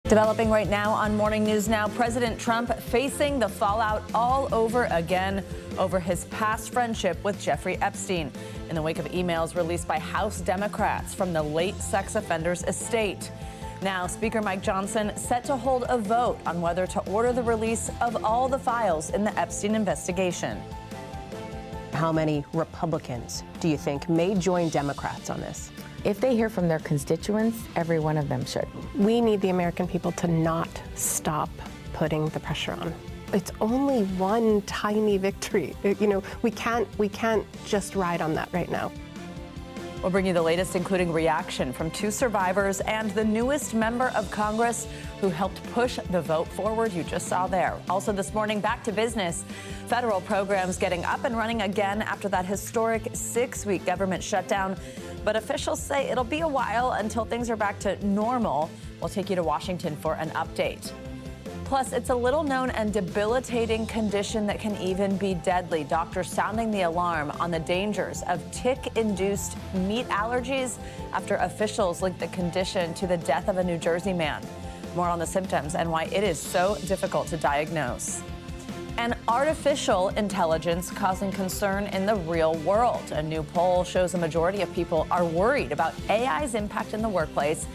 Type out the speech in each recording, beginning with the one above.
Developing right now on Morning News Now, President Trump facing the fallout all over again over his past friendship with Jeffrey Epstein in the wake of emails released by House Democrats from the late sex offender's estate. Now, Speaker Mike Johnson set to hold a vote on whether to order the release of all the files in the Epstein investigation. How many Republicans do you think may join Democrats on this? If they hear from their constituents, every one of them should. We need the American people to not stop putting the pressure on. It's only one tiny victory. You know, we can't just ride on that right now. We'll bring you the latest, including reaction from 2 survivors and the newest member of Congress who helped push the vote forward you just saw there. Also this morning, back to business. Federal programs getting up and running again after that historic 6-week government shutdown. But officials say it'll be a while until things are back to normal. We'll take you to Washington for an update. Plus, it's a little-known and debilitating condition that can even be deadly. Doctors sounding the alarm on the dangers of tick-induced meat allergies after officials linked the condition to the death of a New Jersey man. More on the symptoms and why it is so difficult to diagnose. And artificial intelligence causing concern in the real world. A new poll shows a majority of people are worried about AI's impact in the workplace.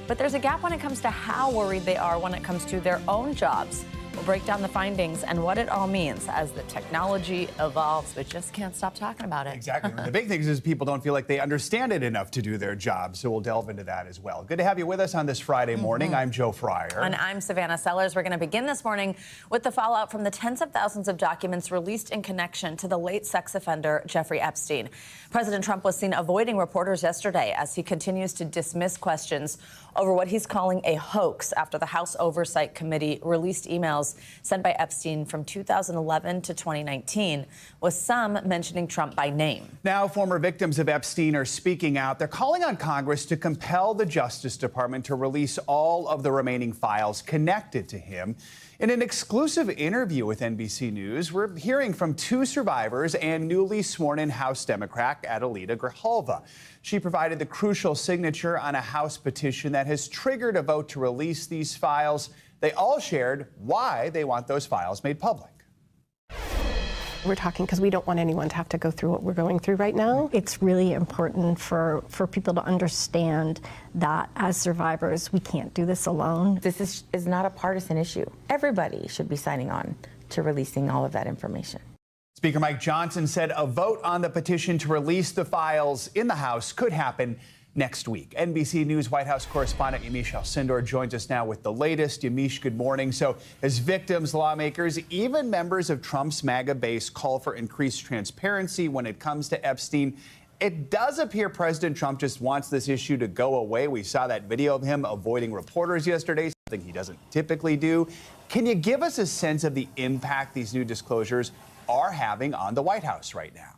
But there's a gap when it comes to how worried they are when it comes to their own jobs. We'll break down the findings and what it all means as the technology evolves. We just can't stop talking about it. Exactly. The big thing is people don't feel like they understand it enough to do their job. So we'll delve into that as well. Good to have you with us on this Friday morning. I'm Joe Fryer. And I'm Savannah Sellers. We're going to begin this morning with the fallout from the tens of thousands of documents released in connection to the late sex offender Jeffrey Epstein. President Trump was seen avoiding reporters yesterday as he continues to dismiss questions over what he's calling a hoax after the House Oversight Committee released emails sent by Epstein from 2011 to 2019, with some mentioning Trump by name. Now, former victims of Epstein are speaking out. They're calling on Congress to compel the Justice Department to release all of the remaining files connected to him. In an exclusive interview with NBC News, we're hearing from 2 survivors and newly sworn-in House Democrat Adelita Grijalva. She provided the crucial signature on a House petition that has triggered a vote to release these files. They all shared why they want those files made public. We're talking because we don't want anyone to have to go through what we're going through right now. It's really important for people to understand that as survivors, we can't do this alone. This is not a partisan issue. Everybody should be signing on to releasing all of that information. Speaker Mike Johnson said a vote on the petition to release the files in the House could happen next week. NBC News White House correspondent Yamiche Alcindor joins us now with the latest. Yamiche, good morning. So as victims, lawmakers, even members of Trump's MAGA base call for increased transparency when it comes to Epstein, it does appear President Trump just wants this issue to go away. We saw that video of him avoiding reporters yesterday, something he doesn't typically do. Can you give us a sense of the impact these new disclosures are having on the White House right now?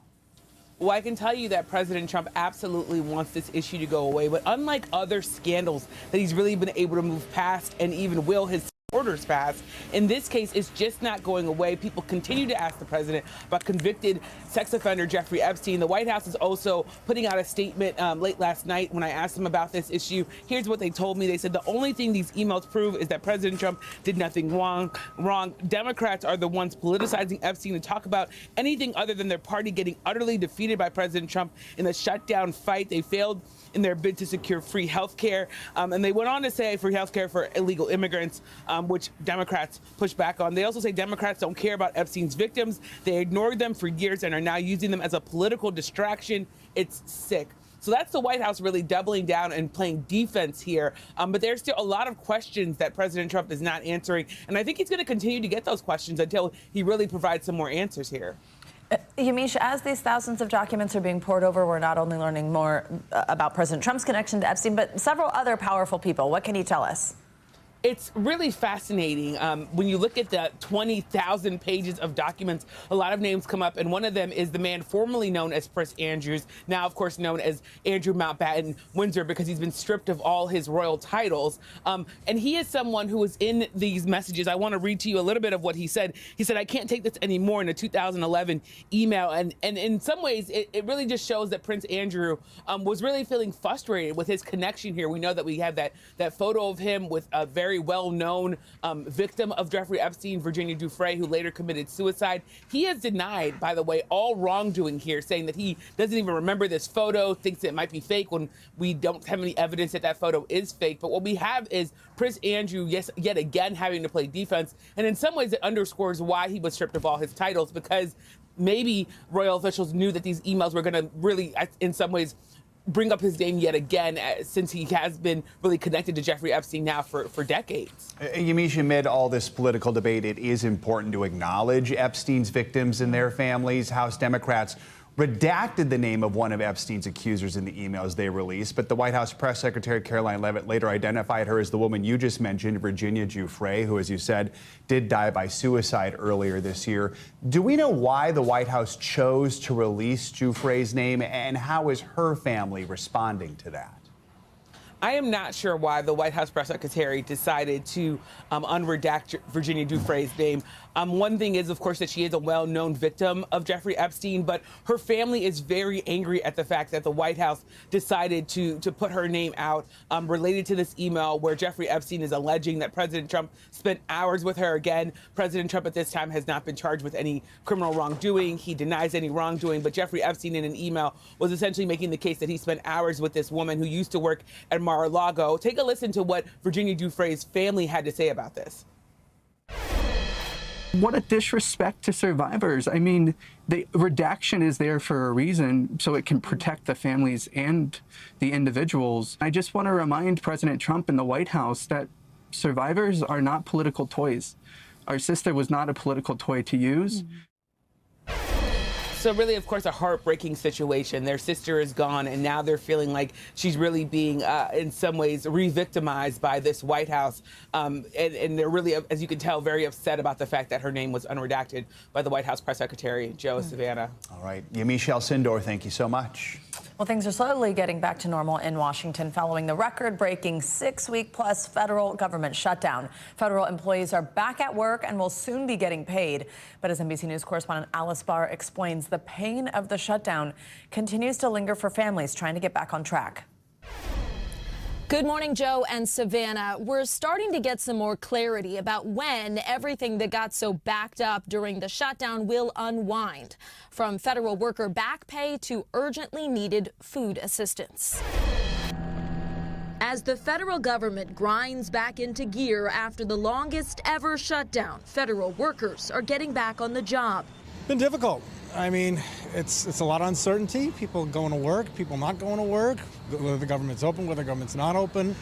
Well, I can tell you that President Trump absolutely wants this issue to go away. But unlike other scandals that he's really been able to move past and even will his orders pass, in this case, it's just not going away. People continue to ask the president about convicted sex offender Jeffrey Epstein. The White House is also putting out a statement late last night when I asked them about this issue. Here's what they told me. They said the only thing these emails prove is that President Trump did nothing wrong. Democrats are the ones politicizing Epstein to talk about anything other than their party getting utterly defeated by President Trump in the shutdown fight. They failed in their bid to secure free health care. And they went on to say free health care for illegal immigrants, which Democrats push back on. They also say Democrats don't care about Epstein's victims. They ignored them for years and are now using them as a political distraction. It's sick. So that's the White House really doubling down and playing defense here. But there's still a lot of questions that President Trump is not answering. And I think he's going to continue to get those questions until he really provides some more answers here. Yamiche, as these thousands of documents are being poured over, we're not only learning more about President Trump's connection to Epstein, but several other powerful people. What can you tell us? It's really fascinating. When you look at the 20,000 pages of documents, a lot of names come up, and one of them is the man formerly known as Prince Andrews, now, of course, known as Andrew Mountbatten Windsor, because he's been stripped of all his royal titles. And he is someone who was in these messages. I want to read to you a little bit of what he said. He said, "I can't take this anymore," in a 2011 email. And in some ways, it really just shows that Prince Andrew was really feeling frustrated with his connection here. We know that we have that photo of him with a very very well-known victim of Jeffrey Epstein, Virginia Giuffre, who later committed suicide. He has denied, by the way, all wrongdoing here, saying that he doesn't even remember this photo, thinks it might be fake when we don't have any evidence that that photo is fake. But what we have is Prince Andrew, yet again, having to play defense. And in some ways, it underscores why he was stripped of all his titles, because maybe royal officials knew that these emails were going to really, in some ways, bring up his name yet again, since he has been really connected to Jeffrey Epstein now for decades. Yamiche, amid all this political debate, it is important to acknowledge Epstein's victims and their families. House Democrats redacted the name of one of Epstein's accusers in the emails they released, but the White House press secretary Caroline Leavitt later identified her as the woman you just mentioned, Virginia Giuffre, who, as you said, did die by suicide earlier this year. Do we know why the White House chose to release Giuffre's name, and how is her family responding to that? I am not sure why the White House press secretary decided to unredact Virginia Giuffre's name. One thing is, of course, that she is a well-known victim of Jeffrey Epstein, but her family is very angry at the fact that the White House decided to put her name out related to this email where Jeffrey Epstein is alleging that President Trump spent hours with her. Again, President Trump at this time has not been charged with any criminal wrongdoing. He denies any wrongdoing, but Jeffrey Epstein in an email was essentially making the case that he spent hours with this woman who used to work at Mar-a-Lago. Take a listen to what Virginia Giuffre's family had to say about this. What a disrespect to survivors. I mean, the redaction is there for a reason, so it can protect the families and the individuals. I just want to remind President Trump and the White House that survivors are not political toys. Our sister was not a political toy to use. So really, of course, a heartbreaking situation. Their sister is gone, and now they're feeling like she's really being, in some ways, re-victimized by this White House. And they're really, as you can tell, very upset about the fact that her name was unredacted by the White House press secretary, Joe Savannah. All right. Yamiche Alcindor, thank you so much. Well, things are slowly getting back to normal in Washington following the record-breaking 6-week-plus federal government shutdown. Federal employees are back at work and will soon be getting paid. But as NBC News correspondent Alice Barr explains, the pain of the shutdown continues to linger for families trying to get back on track. Good morning, Joe and Savannah. We're starting to get some more clarity about when everything that got so backed up during the shutdown will unwind, from federal worker back pay to urgently needed food assistance. As the federal government grinds back into gear after the longest ever shutdown, federal workers are getting back on the job. Been difficult. I mean, it's a lot of uncertainty. People going to work, people not going to work, whether the government's open, whether the government's not open,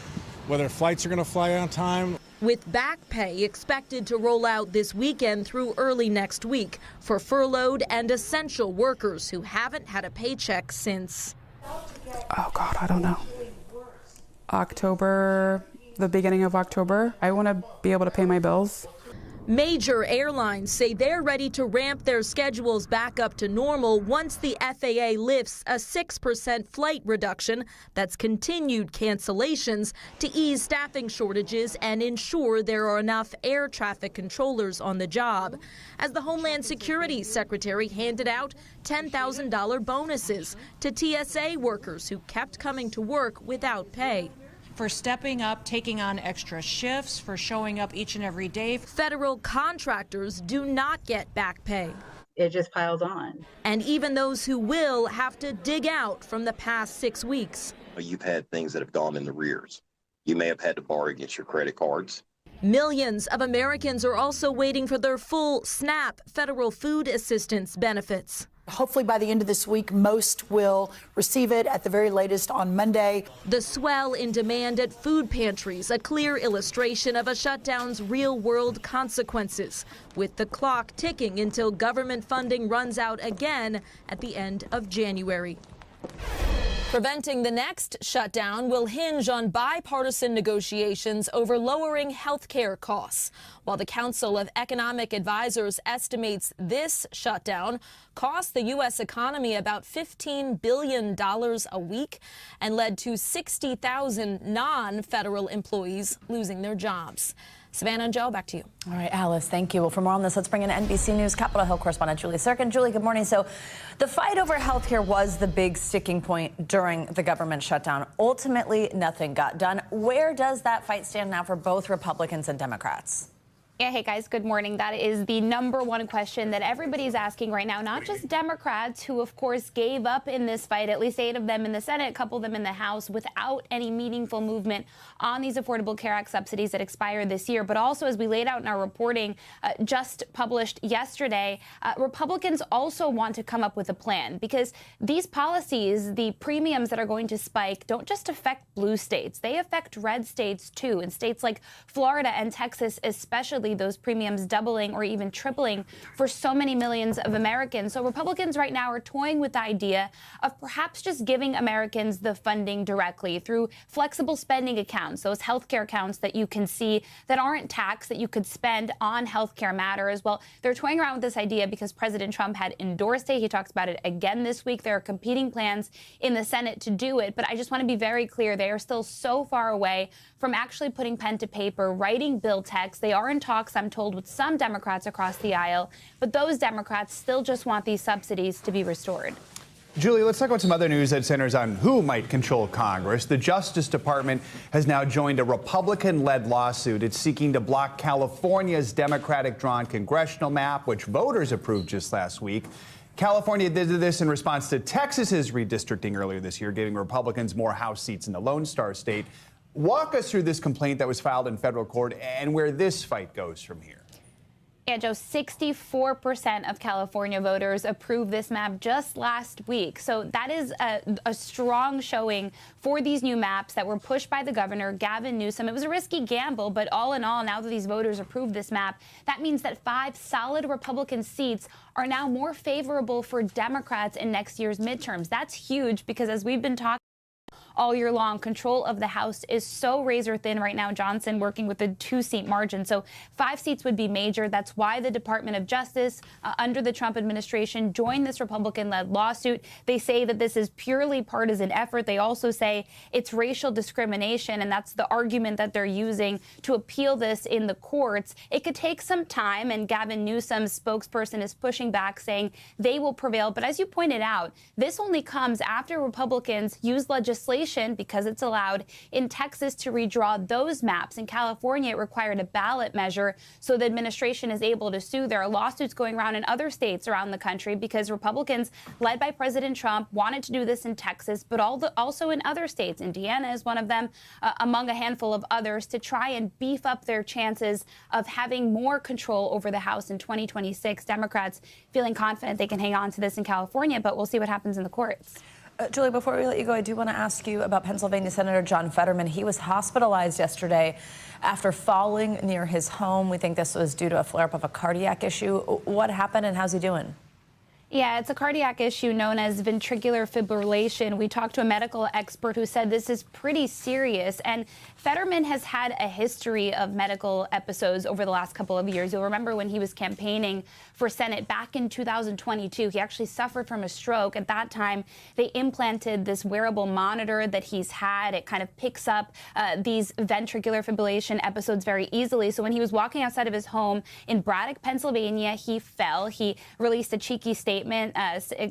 whether flights are going to fly on time. With back pay expected to roll out this weekend through early next week for furloughed and essential workers who haven't had a paycheck since... Oh, God, I don't know. October, the beginning of October. I want to be able to pay my bills. Major airlines say they're ready to ramp their schedules back up to normal once the FAA lifts a 6% flight reduction that's continued cancellations to ease staffing shortages and ensure there are enough air traffic controllers on the job. As the Homeland Security Secretary handed out $10,000 bonuses to TSA workers who kept coming to work without pay. For stepping up, taking on extra shifts, for showing up each and every day. Federal contractors do not get back pay. It just piles on. And even those who will have to dig out from the past 6 weeks. You've had things that have gone in the rears. You may have had to borrow against your credit cards. Millions of Americans are also waiting for their full SNAP federal food assistance benefits. Hopefully by the end of this week, most will receive it at the very latest on Monday. The swell in demand at food pantries, a clear illustration of a shutdown's real-world consequences, with the clock ticking until government funding runs out again at the end of January. Preventing the next shutdown will hinge on bipartisan negotiations over lowering health care costs. While the Council of Economic Advisors estimates this shutdown cost the U.S. economy about $15 billion a week and led to 60,000 non-federal employees losing their jobs. Savannah and Joe, back to you. All right, Alice, thank you. Well, for more on this, let's bring in NBC News Capitol Hill correspondent Julie Sirkin. Julie, good morning. So the fight over health care was the big sticking point during the government shutdown. Ultimately, nothing got done. Where does that fight stand now for both Republicans and Democrats? Yeah, hey guys, good morning. That is the #1 question that everybody's asking right now, not just Democrats, who of course gave up in this fight, at least 8 of them in the Senate, a couple of them in the House, without any meaningful movement on these Affordable Care Act subsidies that expire this year. But also, as we laid out in our reporting just published yesterday, Republicans also want to come up with a plan, because these policies, the premiums that are going to spike, don't just affect blue states. They affect red states too, and states like Florida and Texas especially, those premiums doubling or even tripling for so many millions of Americans. So Republicans right now are toying with the idea of perhaps just giving Americans the funding directly through flexible spending accounts, those healthcare accounts that you can see that aren't taxed, that you could spend on healthcare matters. Well, they're toying around with this idea because President Trump had endorsed it. He talks about it again this week. There are competing plans in the Senate to do it. But I just want to be very clear, they are still so far away from actually putting pen to paper, writing bill text. They are in talks, I'm told, with some Democrats across the aisle, but those Democrats still just want these subsidies to be restored. Julie, let's talk about some other news that centers on who might control Congress. The Justice Department has now joined a Republican-led lawsuit. It's seeking to block California's Democratic-drawn congressional map, which voters approved just last week. California did this in response to Texas's redistricting earlier this year, giving Republicans more House seats in the Lone Star State. Walk us through this complaint that was filed in federal court and where this fight goes from here. Yeah, Joe, 64% of California voters approved this map just last week. So that is a strong showing for these new maps that were pushed by the governor, Gavin Newsom. It was a risky gamble, but all in all, now that these voters approved this map, that means that 5 solid Republican seats are now more favorable for Democrats in next year's midterms. That's huge because, as we've been talking all year long, control of the House is so razor thin right now. Johnson working with a 2-seat margin. So 5 seats would be major. That's why the Department of Justice under the Trump administration joined this Republican-led lawsuit. They say that this is purely partisan effort. They also say it's racial discrimination, and that's the argument that they're using to appeal this in the courts. It could take some time, and Gavin Newsom's spokesperson is pushing back, saying they will prevail. But as you pointed out, this only comes after Republicans use legislation, because it's allowed in Texas, to redraw those maps. In California, it required a ballot measure, so the administration is able to sue. There are lawsuits going around in other states around the country because Republicans, led by President Trump, wanted to do this in Texas, but also in other states. Indiana is one of them, among a handful of others, to try and beef up their chances of having more control over the House in 2026. Democrats feeling confident they can hang on to this in California, but we'll see what happens in the courts. Julie, before we let you go, I do want to ask you about Pennsylvania Senator John Fetterman. He was hospitalized yesterday after falling near his home. We think this was due to a flare-up of a cardiac issue. What happened and how's he doing? Yeah, it's a cardiac issue known as ventricular fibrillation. We talked to a medical expert who said this is pretty serious. And Fetterman has had a history of medical episodes over the last couple of years. You'll remember when he was campaigning for Senate back in 2022, he actually suffered from a stroke. At that time, they implanted this wearable monitor that he's had. It kind of picks up these ventricular fibrillation episodes very easily. So when he was walking outside of his home in Braddock, Pennsylvania, he fell. He released a cheeky statement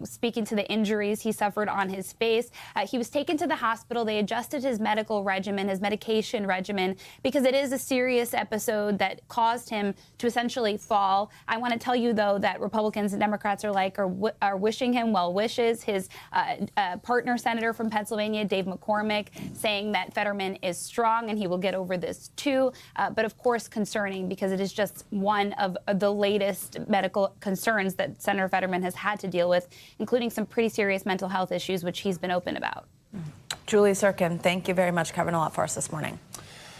speaking to the injuries he suffered on his face. He was taken to the hospital. They adjusted his medical regimen, his medication regimen, because it is a serious episode that caused him to essentially fall. I want to tell you, though, that Republicans and Democrats are wishing him well wishes. His partner senator from Pennsylvania, Dave McCormick, saying that Fetterman is strong and he will get over this too. But of course, concerning, because it is just one of the latest medical concerns that Senator Fetterman has had to deal with, including some pretty serious mental health issues, which he's been open about. Julie Sirkin, thank you very much, covering a lot for us this morning.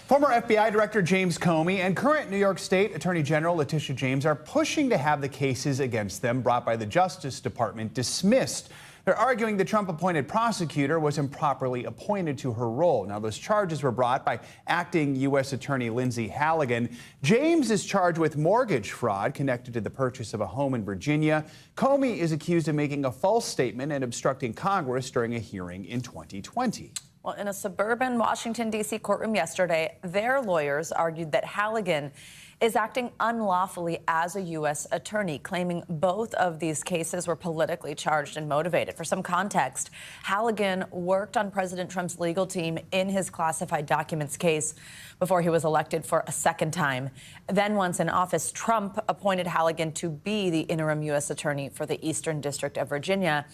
Former FBI Director James Comey and current New York State Attorney General Letitia James are pushing to have the cases against them brought by the Justice Department dismissed. They're arguing the Trump-appointed prosecutor was improperly appointed to her role. Now, those charges were brought by acting U.S. Attorney Lindsay Halligan. James is charged with mortgage fraud connected to the purchase of a home in Virginia. Comey is accused of making a false statement and obstructing Congress during a hearing in 2020. Well, in a suburban Washington, D.C. courtroom yesterday, their lawyers argued that Halligan is acting unlawfully as a U.S. attorney, claiming both of these cases were politically charged and motivated. For some context, Halligan worked on President Trump's legal team in his classified documents case before he was elected for a second time. Then once in office, Trump appointed Halligan to be the interim U.S. attorney for the Eastern District of Virginia,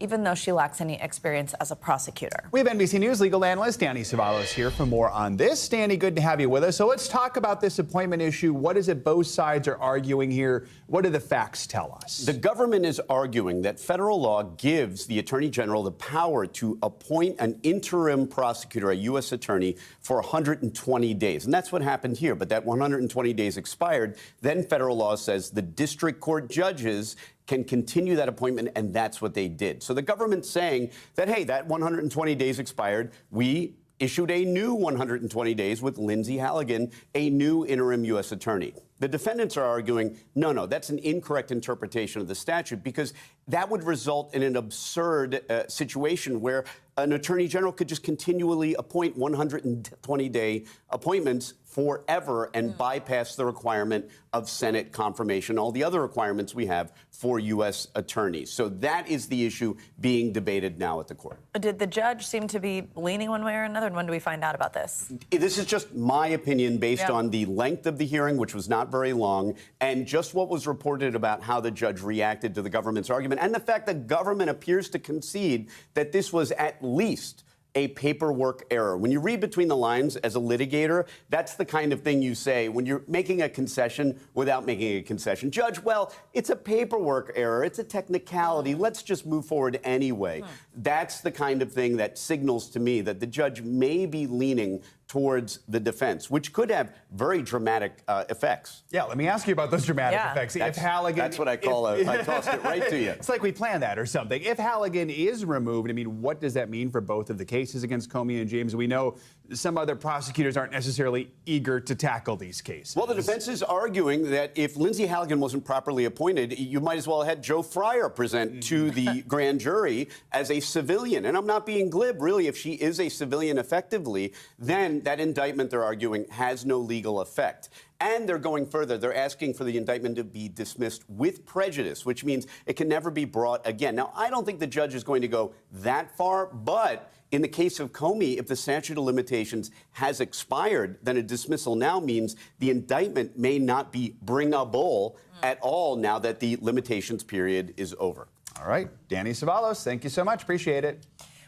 even though she lacks any experience as a prosecutor. We have NBC News legal analyst Danny Cevallos here for more on this. Danny, good to have you with us. So let's talk about this appointment issue. What is it both sides are arguing here? What do the facts tell us? The government is arguing that federal law gives the Attorney General the power to appoint an interim prosecutor, a U.S. attorney, for 120 days. And that's what happened here. But that 120 days expired. Then federal law says the district court judges can continue that appointment, and that's what they did. So the government's saying that, hey, that 120 days expired. We issued a new 120 days with Lindsay Halligan, a new interim U.S. attorney. The defendants are arguing, no, that's an incorrect interpretation of the statute, because that would result in an absurd situation where an attorney general could just continually appoint 120-day appointments forever and bypass the requirement of Senate confirmation, all the other requirements we have for U.S. attorneys. So that is the issue being debated now at the court. Did the judge seem to be leaning one way or another? And when do we find out about this? This is just my opinion based on the length of the hearing, which was not very long, and just what was reported about how the judge reacted to the government's argument, and the fact that government appears to concede that this was at least a paperwork error. When you read between the lines as a litigator, that's the kind of thing you say when you're making a concession without making a concession. Judge, well, it's a paperwork error. It's a technicality. Let's just move forward anyway. That's the kind of thing that signals to me that the judge may be leaning towards the defense, which could have very dramatic effects. Yeah, let me ask you about those dramatic effects. That's, if Halligan, that's what I call I tossed it right to you. It's like we planned that or something. If Halligan is removed, I mean, what does that mean for both of the cases against Comey and James? We know some other prosecutors aren't necessarily eager to tackle these cases. Well, the defense is arguing that if Lindsay Halligan wasn't properly appointed, you might as well have had Joe Fryer present to the grand jury as a civilian. And I'm not being glib, really. If she is a civilian effectively, then that indictment, they're arguing, has no legal effect. And they're going further. They're asking for the indictment to be dismissed with prejudice, which means it can never be brought again. Now, I don't think the judge is going to go that far, but in the case of Comey, if the statute of limitations has expired, then a dismissal now means the indictment may not be bringable at all now that the limitations period is over. All right. Danny Cevallos, thank you so much. Appreciate it.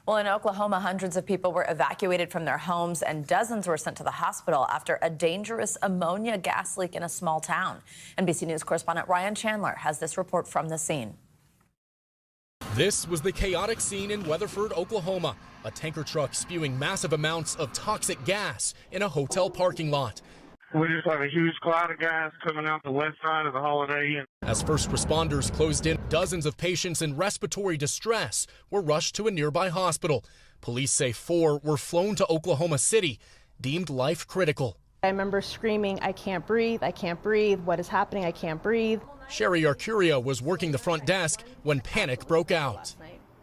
Well, in Oklahoma, hundreds of people were evacuated from their homes and dozens were sent to the hospital after a dangerous ammonia gas leak in a small town. NBC News correspondent Ryan Chandler has this report from the scene. This was the chaotic scene in Weatherford, Oklahoma. A tanker truck spewing massive amounts of toxic gas in a hotel parking lot. We just had a huge cloud of gas coming out the west side of the Holiday Inn. As first responders closed in, dozens of patients in respiratory distress were rushed to a nearby hospital. Police say 4 were flown to Oklahoma City, deemed life critical. I remember screaming, I can't breathe, what is happening, I can't breathe. Sherry Arcuria was working the front desk when panic broke out.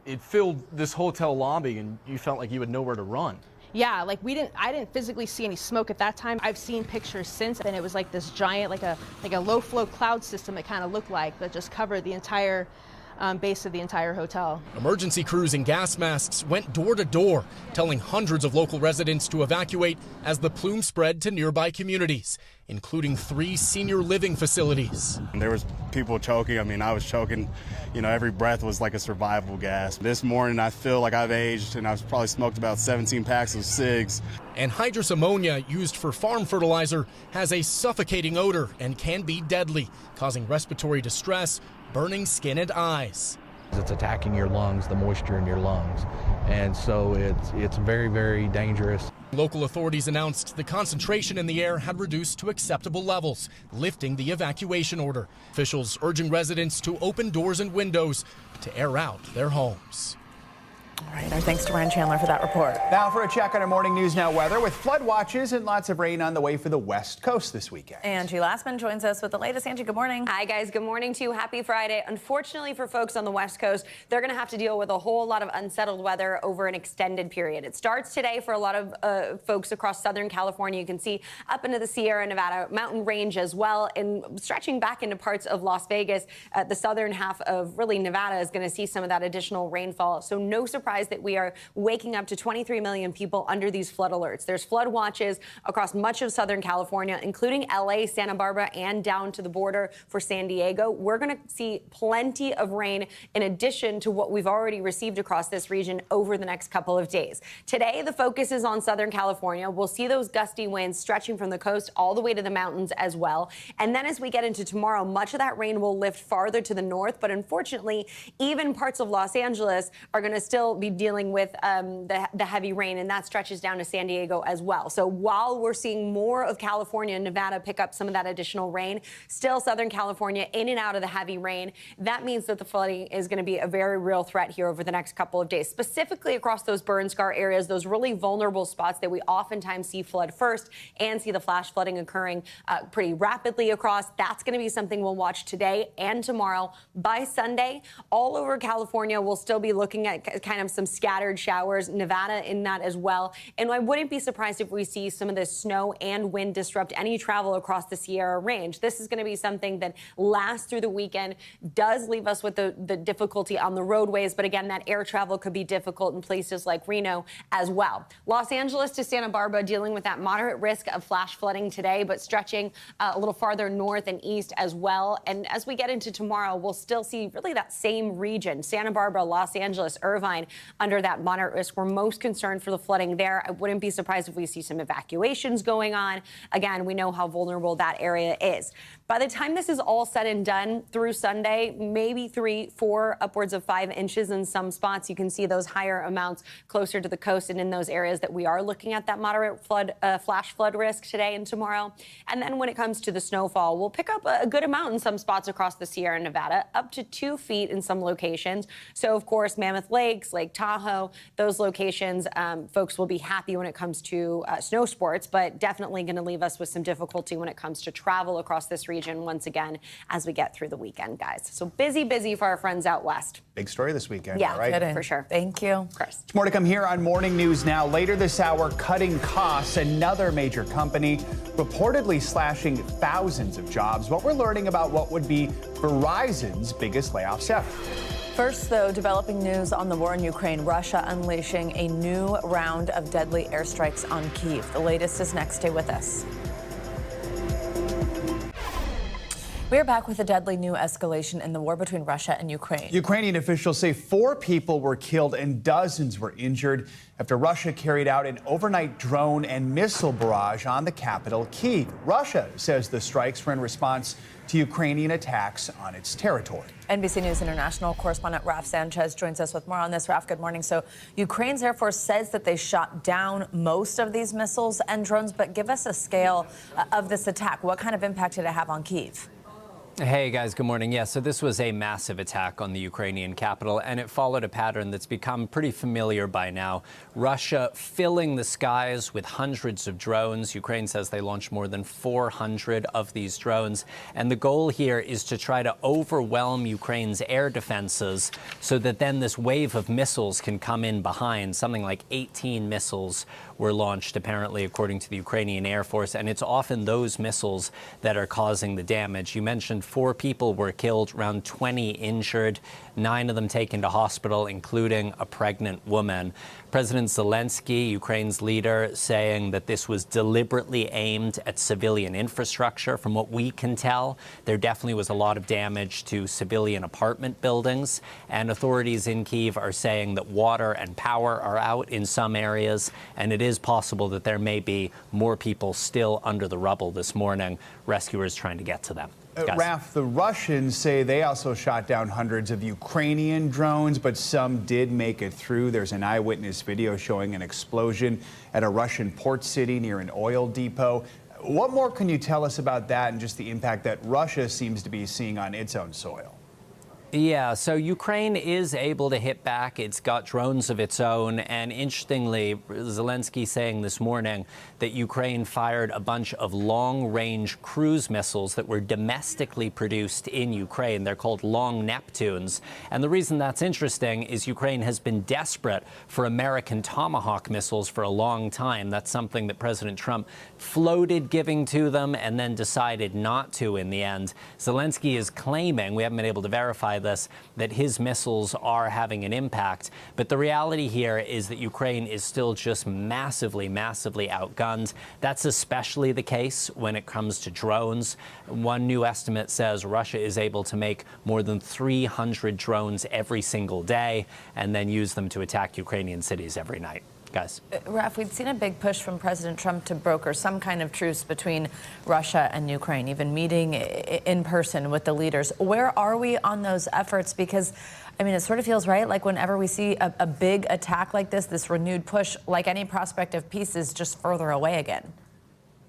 It filled this hotel lobby and you felt like you had nowhere to run. Yeah, like I didn't physically see any smoke at that time. I've seen pictures since, and it was like this giant, like a low flow cloud system it kind of looked like, that just covered the entire base of the entire hotel. Emergency crews in gas masks went door to door, telling hundreds of local residents to evacuate as the plume spread to nearby communities, including 3 senior living facilities. There was people choking. I mean, I was choking. You know, every breath was like a survival gas. This morning, I feel like I've aged, and I've probably smoked about 17 packs of cigs. Anhydrous ammonia, used for farm fertilizer, has a suffocating odor and can be deadly, causing respiratory distress, burning skin and eyes. It's attacking your lungs, the moisture in your lungs, and so it's very, very dangerous. Local authorities announced the concentration in the air had reduced to acceptable levels, lifting the evacuation order. Officials urging residents to open doors and windows to air out their homes. All right, our thanks to Ryan Chandler for that report. Now for a check on our morning News Now weather with flood watches and lots of rain on the way for the West Coast this weekend. Angie Lassman joins us with the latest. Angie, good morning. Hi, guys. Good morning to you. Happy Friday. Unfortunately for folks on the West Coast, they're going to have to deal with a whole lot of unsettled weather over an extended period. It starts today for a lot of folks across Southern California. You can see up into the Sierra Nevada mountain range as well, and stretching back into parts of Las Vegas. The southern half of really Nevada is going to see some of that additional rainfall. So no surprise that we are waking up to 23 million people under these flood alerts. There's flood watches across much of Southern California, including LA, Santa Barbara, and down to the border for San Diego. We're going to see plenty of rain in addition to what we've already received across this region over the next couple of days. Today, the focus is on Southern California. We'll see those gusty winds stretching from the coast all the way to the mountains as well. And then as we get into tomorrow, much of that rain will lift farther to the north. But unfortunately, even parts of Los Angeles are going to still be dealing with the heavy rain, and that stretches down to San Diego as well. So while we're seeing more of California and Nevada pick up some of that additional rain, still Southern California in and out of the heavy rain. That means that the flooding is going to be a very real threat here over the next couple of days, specifically across those burn scar areas, those really vulnerable spots that we oftentimes see flood first and see the flash flooding occurring pretty rapidly across. That's going to be something we'll watch today and tomorrow. By Sunday, all over California, we'll still be looking at kind of some scattered showers, Nevada in that as well. And I wouldn't be surprised if we see some of this snow and wind disrupt any travel across the Sierra Range. This is going to be something that lasts through the weekend, does leave us with the difficulty on the roadways. But again, that air travel could be difficult in places like Reno as well. Los Angeles to Santa Barbara dealing with that moderate risk of flash flooding today, but stretching a little farther north and east as well. And as we get into tomorrow, we'll still see really that same region, Santa Barbara, Los Angeles, Irvine, under that moderate risk. We're most concerned for the flooding there. I wouldn't be surprised if we see some evacuations going on. Again, we know how vulnerable that area is. By the time this is all said and done through Sunday, maybe 3, 4, upwards of 5 inches in some spots. You can see those higher amounts closer to the coast and in those areas that we are looking at that moderate flood, flash flood risk today and tomorrow. And then when it comes to the snowfall, we'll pick up a good amount in some spots across the Sierra Nevada, up to 2 feet in some locations. So, of course, Mammoth Lakes, Lake Tahoe, those locations, folks will be happy when it comes to snow sports, but definitely going to leave us with some difficulty when it comes to travel across this region once again as we get through the weekend, guys. So busy for our friends out west. Big story this weekend. Yeah, all right? For sure. Thank you, Chris. More to come here on Morning News Now. Later this hour, cutting costs. Another major company reportedly slashing thousands of jobs. What we're learning about what would be Verizon's biggest layoffs ever. First, though, developing news on the war in Ukraine, Russia unleashing a new round of deadly airstrikes on Kyiv. The latest is next. Stay with us. We are back with a deadly new escalation in the war between Russia and Ukraine. Ukrainian officials say 4 people were killed and dozens were injured after Russia carried out an overnight drone and missile barrage on the capital, Kyiv. Russia says the strikes were in response to Ukrainian attacks on its territory. NBC News International correspondent Raf Sanchez joins us with more on this. Raf, good morning. So Ukraine's Air Force says that they shot down most of these missiles and drones, but give us a scale of this attack. What kind of impact did it have on Kyiv? Hey guys, good morning. Yeah, so this was a massive attack on the Ukrainian capital, and it followed a pattern that's become pretty familiar by now. Russia filling the skies with hundreds of drones. Ukraine says they launched more than 400 of these drones. And the goal here is to try to overwhelm Ukraine's air defenses so that then this wave of missiles can come in behind. Something like 18 missiles were launched, apparently, according to the Ukrainian Air Force. And it's often those missiles that are causing the damage. You mentioned 4 people were killed, around 20 injured, 9 of them taken to hospital, including a pregnant woman. President Zelensky, Ukraine's leader, saying that this was deliberately aimed at civilian infrastructure. From what we can tell, there definitely was a lot of damage to civilian apartment buildings. And authorities in Kyiv are saying that water and power are out in some areas. And it is possible that there may be more people still under the rubble this morning, rescuers trying to get to them. Raf, the Russians say they also shot down hundreds of Ukrainian drones, but some did make it through. There's an eyewitness video showing an explosion at a Russian port city near an oil depot. What more can you tell us about that and just the impact that Russia seems to be seeing on its own soil? Yeah, so Ukraine is able to hit back. It's got drones of its own. And interestingly, Zelensky saying this morning that Ukraine fired a bunch of long-range cruise missiles that were domestically produced in Ukraine. They're called Long Neptunes. And the reason that's interesting is Ukraine has been desperate for American Tomahawk missiles for a long time. That's something that President Trump floated giving to them and then decided not to in the end. Zelensky is claiming, we haven't been able to verify this, that his missiles are having an impact. But the reality here is that Ukraine is still just massively, massively outgunned. That's especially the case when it comes to drones. One new estimate says Russia is able to make more than 300 drones every single day and then use them to attack Ukrainian cities every night. Guys. Raf, we'd seen a big push from President Trump to broker some kind of truce between Russia and Ukraine, even meeting in person with the leaders. Where are we on those efforts? Because, I mean, it sort of feels right, like whenever we see a big attack like this renewed push, like any prospect of peace is just further away again.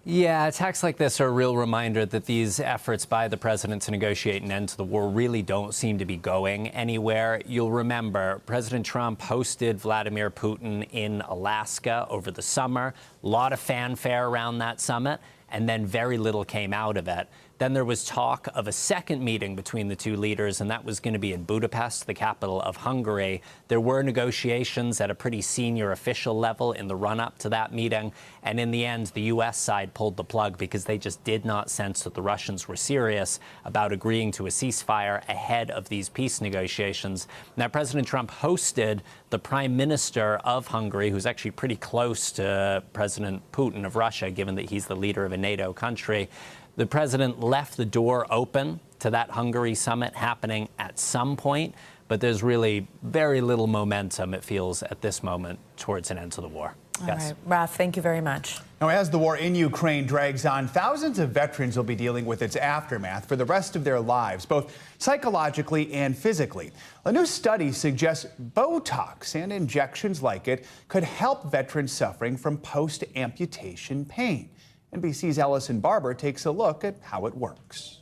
Yeah, attacks like this are a real reminder that these efforts by the president to negotiate an end to the war really don't seem to be going anywhere. You'll remember President Trump hosted Vladimir Putin in Alaska over the summer. A lot of fanfare around that summit, and then very little came out of it. Then there was talk of a second meeting between the two leaders, and that was going to be in Budapest, the capital of Hungary. There were negotiations at a pretty senior official level in the run-up to that meeting, and in the end, the U.S. side pulled the plug because they just did not sense that the Russians were serious about agreeing to a ceasefire ahead of these peace negotiations. Now, President Trump hosted the Prime Minister of Hungary, who's actually pretty close to President Putin of Russia, given that he's the leader of a NATO country. The president left the door open to that Hungary summit happening at some point, but there's really very little momentum, it feels, at this moment towards an end to the war. All right, Raf, thank you very much. Now, as the war in Ukraine drags on, thousands of veterans will be dealing with its aftermath for the rest of their lives, both psychologically and physically. A new study suggests Botox and injections like it could help veterans suffering from post-amputation pain. NBC's Ellison Barber takes a look at how it works.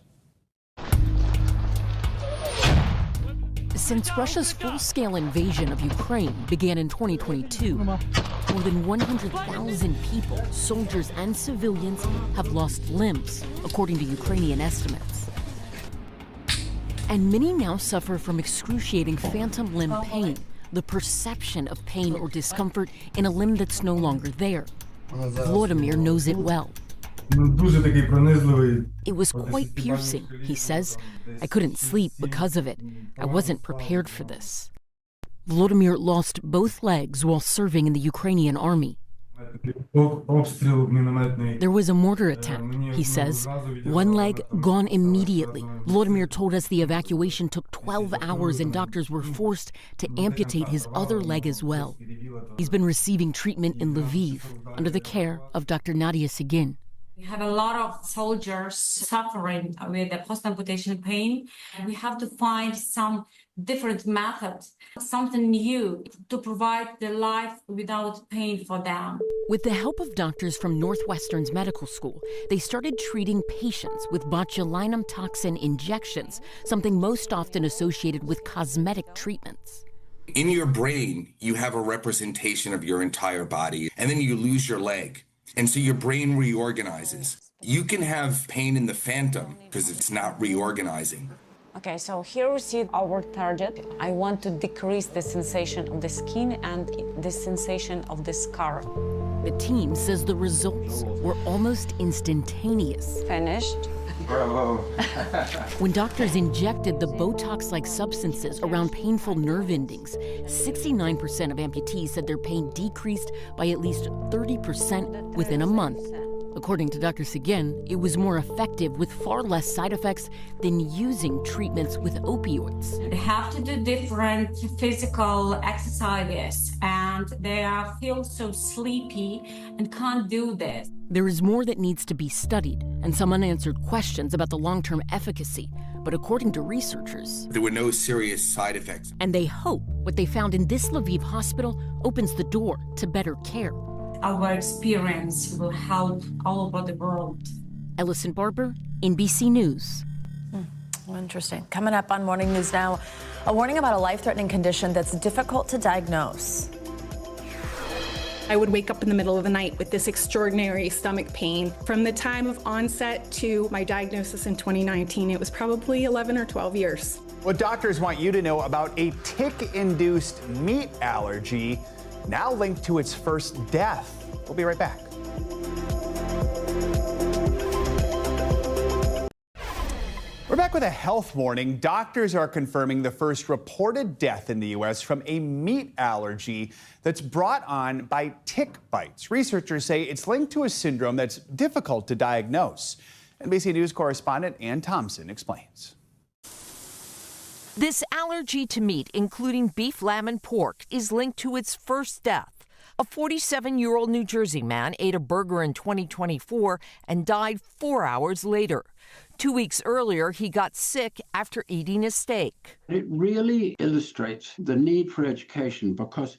Since Russia's full-scale invasion of Ukraine began in 2022, more than 100,000 people, soldiers and civilians, have lost limbs, according to Ukrainian estimates. And many now suffer from excruciating phantom limb pain, the perception of pain or discomfort in a limb that's no longer there. Vladimir knows it well. It was quite piercing, he says. I couldn't sleep because of it. I wasn't prepared for this. Vladimir lost both legs while serving in the Ukrainian army. There was a mortar attack, he says. One leg gone immediately. Vladimir told us the evacuation took 12 hours and doctors were forced to amputate his other leg as well. He's been receiving treatment in Lviv under the care of Dr. Nadia Sigin. We have a lot of soldiers suffering with the post-amputation pain. We have to find some different methods, something new to provide the life without pain for them. With the help of doctors from Northwestern's medical school, they started treating patients with botulinum toxin injections, something most often associated with cosmetic treatments. In your brain, you have a representation of your entire body, and then you lose your leg. And so your brain reorganizes. You can have pain in the phantom because it's not reorganizing. Okay, so here we see our target. I want to decrease the sensation of the skin and the sensation of the scar. The team says the results were almost instantaneous. Finished. Bravo. When doctors injected the Botox-like substances around painful nerve endings, 69% of amputees said their pain decreased by at least 30% within a month. According to Dr. Sigin, it was more effective with far less side effects than using treatments with opioids. They have to do different physical exercises, and they feel so sleepy and can't do this. There is more that needs to be studied and some unanswered questions about the long-term efficacy. But according to researchers, there were no serious side effects. And they hope what they found in this Lviv hospital opens the door to better care. Our experience will help all over the world. Ellison Barber, NBC News. Interesting. Coming up on Morning News Now, a warning about a life-threatening condition that's difficult to diagnose. I would wake up in the middle of the night with this extraordinary stomach pain. From the time of onset to my diagnosis in 2019, it was probably 11 or 12 years. What doctors want you to know about a tick-induced meat allergy, now linked to its first death. We'll be right back. We're back with a health warning. Doctors are confirming the first reported death in the U.S. from a meat allergy that's brought on by tick bites. Researchers say it's linked to a syndrome that's difficult to diagnose. NBC News correspondent Ann Thompson explains. This allergy to meat, including beef, lamb, and pork, is linked to its first death. A 47-year-old New Jersey man ate a burger in 2024 and died 4 hours later. 2 weeks earlier, he got sick after eating a steak. It really illustrates the need for education, because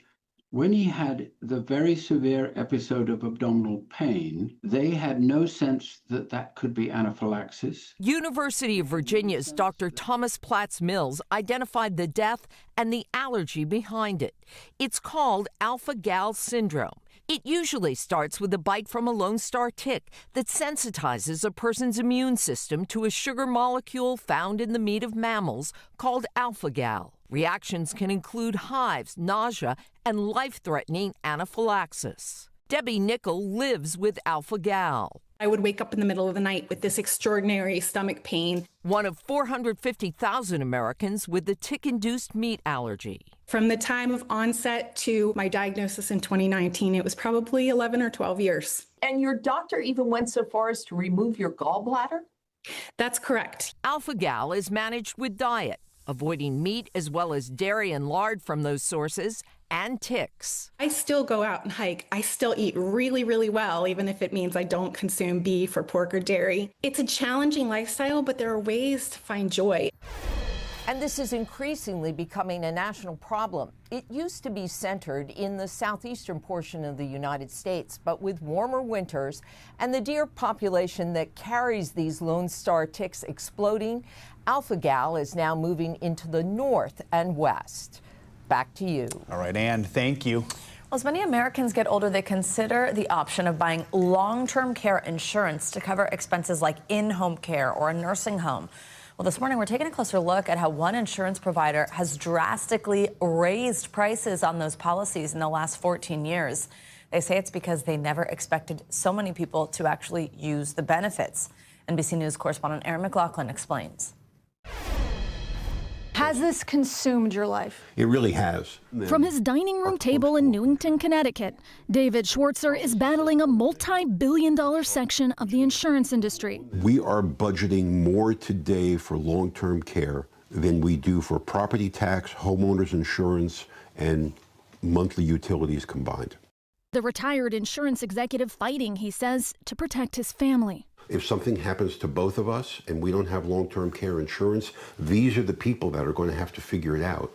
when he had the very severe episode of abdominal pain, they had no sense that that could be anaphylaxis. University of Virginia's Dr. Thomas Platts Mills identified the death and the allergy behind it. It's called alpha-gal syndrome. It usually starts with a bite from a Lone Star tick that sensitizes a person's immune system to a sugar molecule found in the meat of mammals called alpha-gal. Reactions can include hives, nausea, and life-threatening anaphylaxis. Debbie Nickel lives with alpha-gal. I would wake up in the middle of the night with this extraordinary stomach pain. One of 450,000 Americans with the tick-induced meat allergy. From the time of onset to my diagnosis in 2019, it was probably 11 or 12 years. And your doctor even went so far as to remove your gallbladder? That's correct. Alpha-gal is managed with diet, avoiding meat as well as dairy and lard from those sources, and ticks. I still go out and hike. I still eat really, really well, even if it means I don't consume beef or pork or dairy. It's a challenging lifestyle, but there are ways to find joy. And this is increasingly becoming a national problem. It used to be centered in the southeastern portion of the United States, but with warmer winters and the deer population that carries these Lone Star ticks exploding, alpha-gal is now moving into the north and west. Back to you. All right, Ann, thank you. Well, as many Americans get older, they consider the option of buying long-term care insurance to cover expenses like in-home care or a nursing home. Well, this morning, we're taking a closer look at how one insurance provider has drastically raised prices on those policies in the last 14 years. They say it's because they never expected so many people to actually use the benefits. NBC News correspondent Erin McLaughlin explains. Has this consumed your life? It really has. From his dining room table in Newington, Connecticut, David Schwartzer is battling a multi-billion-dollar section of the insurance industry. We are budgeting more today for long-term care than we do for property tax, homeowners insurance, and monthly utilities combined. The retired insurance executive fighting, he says, to protect his family. If something happens to both of us and we don't have long-term care insurance, these are the people that are going to have to figure it out.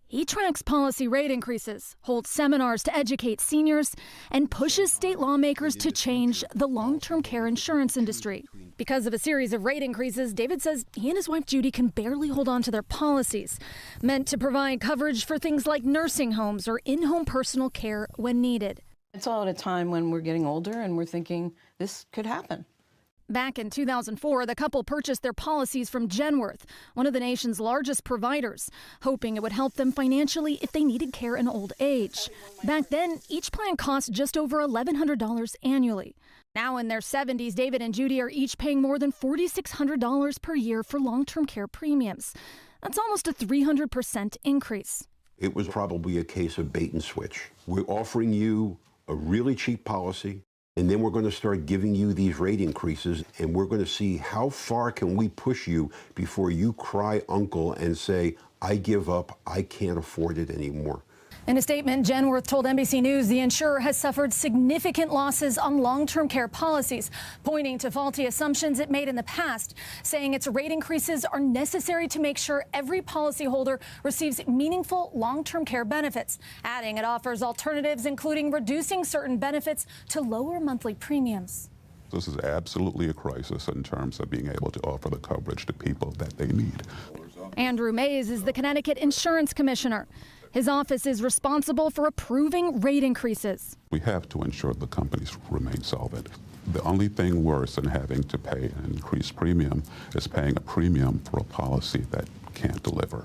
He tracks policy rate increases, holds seminars to educate seniors, and pushes state lawmakers to change the long-term care insurance industry. Because of a series of rate increases, David says he and his wife Judy can barely hold on to their policies, meant to provide coverage for things like nursing homes or in-home personal care when needed. It's all at a time when we're getting older and we're thinking this could happen. Back in 2004, the couple purchased their policies from Genworth, one of the nation's largest providers, hoping it would help them financially if they needed care in old age. Back then, each plan cost just over $1,100 annually. Now in their 70s, David and Judy are each paying more than $4,600 per year for long-term care premiums. That's almost a 300% increase. It was probably a case of bait and switch. We're offering you a really cheap policy, and then we're going to start giving you these rate increases, and we're going to see how far can we push you before you cry uncle and say, I give up, I can't afford it anymore. In a statement, Genworth told NBC News the insurer has suffered significant losses on long-term care policies, pointing to faulty assumptions it made in the past, saying its rate increases are necessary to make sure every policyholder receives meaningful long-term care benefits, adding it offers alternatives, including reducing certain benefits to lower monthly premiums. This is absolutely a crisis in terms of being able to offer the coverage to people that they need. Andrew Mays is the Connecticut Insurance Commissioner. His office is responsible for approving rate increases. We have to ensure the companies remain solvent. The only thing worse than having to pay an increased premium is paying a premium for a policy that can't deliver.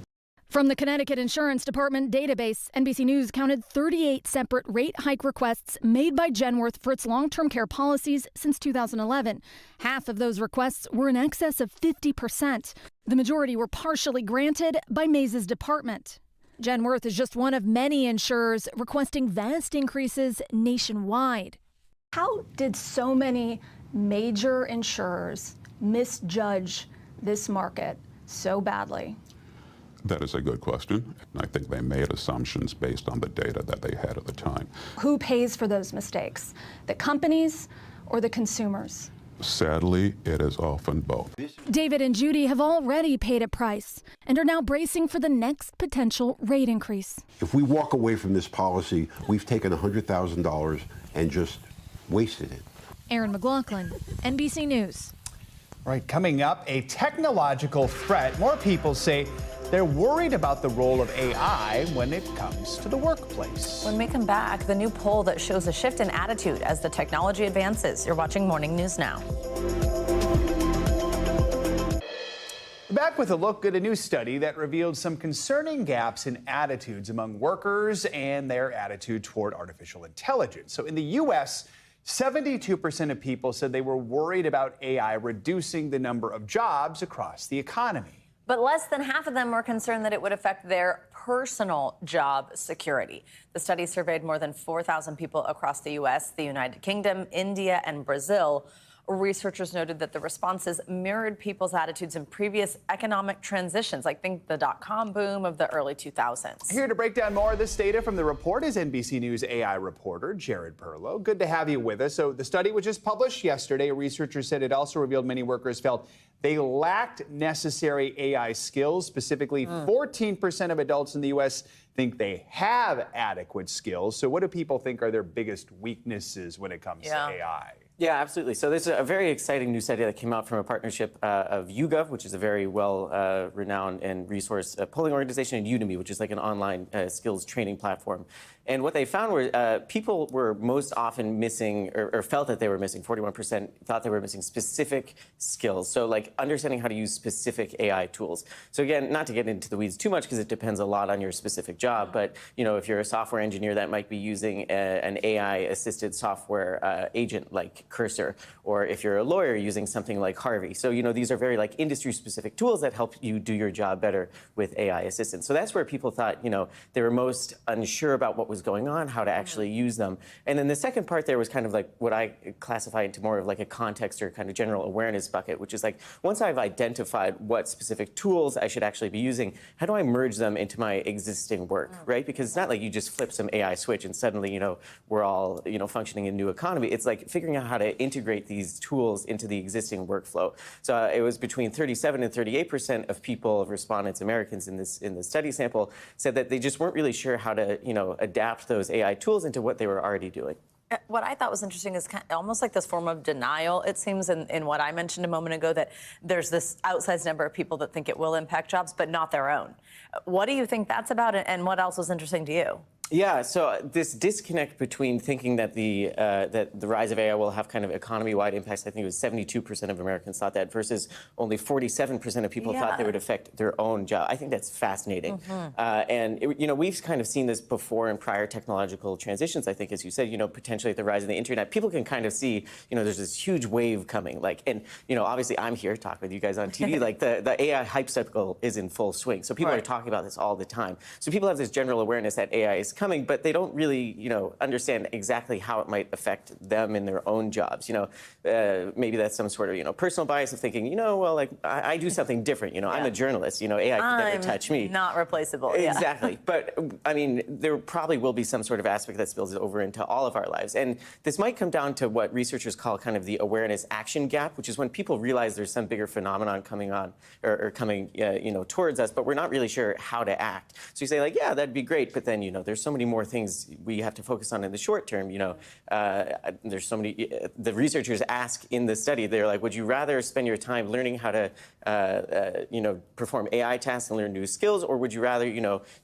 From the Connecticut Insurance Department database, NBC News counted 38 separate rate hike requests made by Genworth for its long-term care policies since 2011. Half of those requests were in excess of 50%. The majority were partially granted by Mays' department. Genworth is just one of many insurers requesting vast increases nationwide. How did so many major insurers misjudge this market so badly? That is a good question. I think they made assumptions based on the data that they had at the time. Who pays for those mistakes? The companies or the consumers? Sadly, it is often both. David and Judy have already paid a price and are now bracing for the next potential rate increase. If we walk away from this policy, we've taken $100,000 and just wasted it. Erin McLaughlin, NBC News. Right, coming up, a technological threat. More people say they're worried about the role of AI when it comes to the workplace. When we come back, the new poll that shows a shift in attitude as the technology advances. You're watching Morning News Now. Back with a look at a new study that revealed some concerning gaps in attitudes among workers and their attitude toward artificial intelligence. So in the U.S., 72% of people said they were worried about AI reducing the number of jobs across the economy. But less than half of them were concerned that it would affect their personal job security. The study surveyed more than 4,000 people across the U.S., the United Kingdom, India, and Brazil. Researchers noted that the responses mirrored people's attitudes in previous economic transitions, like think the dot-com boom of the early 2000s. Here to break down more of this data from the report is NBC News AI reporter Jared Perlow. Good to have you with us. So the study was just published yesterday. Researchers said it also revealed many workers felt they lacked necessary AI skills. Specifically, 14% of adults in the U.S. think they have adequate skills. So what do people think are their biggest weaknesses when it comes to AI? Yeah, absolutely. So there's a very exciting new study that came out from a partnership of YouGov, which is a very well-renowned and resource polling organization, and Udemy, which is like an online skills training platform. And what they found were people were most often missing or felt that they were missing, 41% thought they were missing specific skills. So like understanding how to use specific AI tools. So again, not to get into the weeds too much because it depends a lot on your specific job, but you know, if you're a software engineer, that might be using an AI-assisted software agent like Cursor, or if you're a lawyer, using something like Harvey. So you know, these are very like industry-specific tools that help you do your job better with AI assistance. So that's where people thought, you know, they were most unsure about what was going on, how to actually use them. And then the second part there was kind of like what I classify into more of like a context or kind of general awareness bucket, which is like, once I've identified what specific tools I should actually be using, how do I merge them into my existing work, right? Because it's not like you just flip some AI switch and suddenly, you know, we're all, you know, functioning in a new economy. It's like figuring out how to integrate these tools into the existing workflow. So it was between 37 and 38% of people, of respondents, Americans in the study sample, said that they just weren't really sure how to, you know, adapt those AI tools into what they were already doing. What I thought was interesting is kind of almost like this form of denial, it seems, in what I mentioned a moment ago, that there's this outsized number of people that think it will impact jobs, but not their own. What do you think that's about, and what else was interesting to you? Yeah, so this disconnect between thinking that the rise of AI will have kind of economy-wide impacts, I think it was 72% of Americans thought that, versus only 47% of people thought they would affect their own job. I think that's fascinating. And, you know, we've kind of seen this before in prior technological transitions, I think, as you said, you know, potentially at the rise of the internet, people can kind of see, you know, there's this huge wave coming. Like, and, you know, obviously I'm here talking with you guys on TV, like the AI hype cycle is in full swing. So people are talking about this all the time. So people have this general awareness that AI is coming, but they don't really, you know, understand exactly how it might affect them in their own jobs. You know, maybe that's some sort of, you know, personal bias of thinking, you know, well, like I do something different. You know, I'm a journalist. You know, AI can never touch me. Not replaceable. Exactly. But I mean, there probably will be some sort of aspect that spills over into all of our lives, and this might come down to what researchers call kind of the awareness action gap, which is when people realize there's some bigger phenomenon coming on or coming, you know, towards us, but we're not really sure how to act. So you say like, yeah, that'd be great, but then, you know, there's so many more things we have to focus on in the short term. There's so many. The researchers ask in the study, they're like, would you rather spend your time learning how to, perform AI tasks and learn new skills, or would you rather,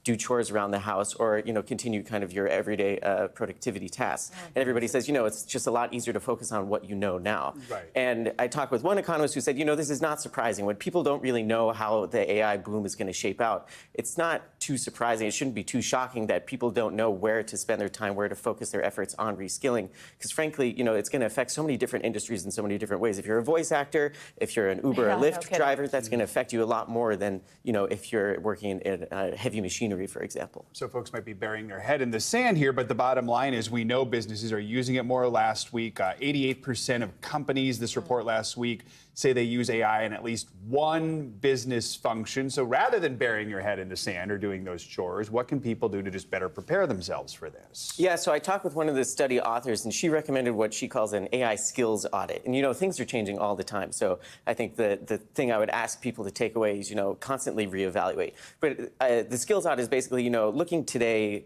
do chores around the house, or continue kind of your everyday productivity tasks? And everybody says, it's just a lot easier to focus on what you know now. Right. And I talked with one economist who said, this is not surprising. When people don't really know how the AI boom is going to shape out, it's not too surprising. It shouldn't be too shocking that people don't know where to spend their time, where to focus their efforts on reskilling. Because frankly, it's going to affect so many different industries in so many different ways. If you're a voice actor, if you're an Uber or Lyft driver, that's going to affect you a lot more than, if you're working in heavy machinery, for example. So folks might be burying their head in the sand here, but the bottom line is we know businesses are using it more. Last week, 88% of companies, this report last week, say they use AI in at least one business function. So rather than burying your head in the sand or doing those chores, what can people do to just better prepare themselves for this? Yeah, so I talked with one of the study authors, and she recommended what she calls an AI skills audit. And, things are changing all the time. So I think the thing I would ask people to take away is, constantly reevaluate. But the skills audit is basically, looking today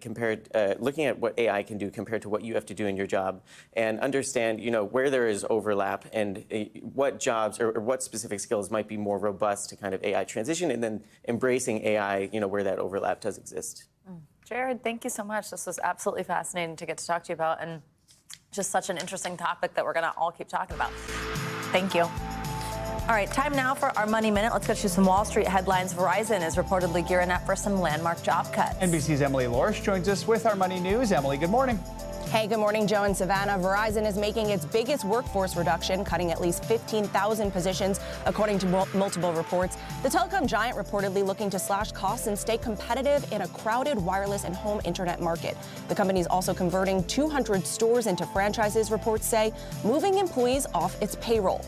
looking at what AI can do compared to what you have to do in your job, and understand, where there is overlap and what jobs or what specific skills might be more robust to kind of AI transition, and then embracing AI, where that overlap does exist. Jared, thank you so much. This was absolutely fascinating to get to talk to you about, and just such an interesting topic that we're going to all keep talking about. Thank you. All right, time now for our Money Minute. Let's get you some Wall Street headlines. Verizon is reportedly gearing up for some landmark job cuts. NBC's Emily Lorsch joins us with our Money News. Emily, good morning. Hey, good morning, Joe and Savannah. Verizon is making its biggest workforce reduction, cutting at least 15,000 positions, according to multiple reports. The telecom giant reportedly looking to slash costs and stay competitive in a crowded wireless and home internet market. The company is also converting 200 stores into franchises, reports say, moving employees off its payroll.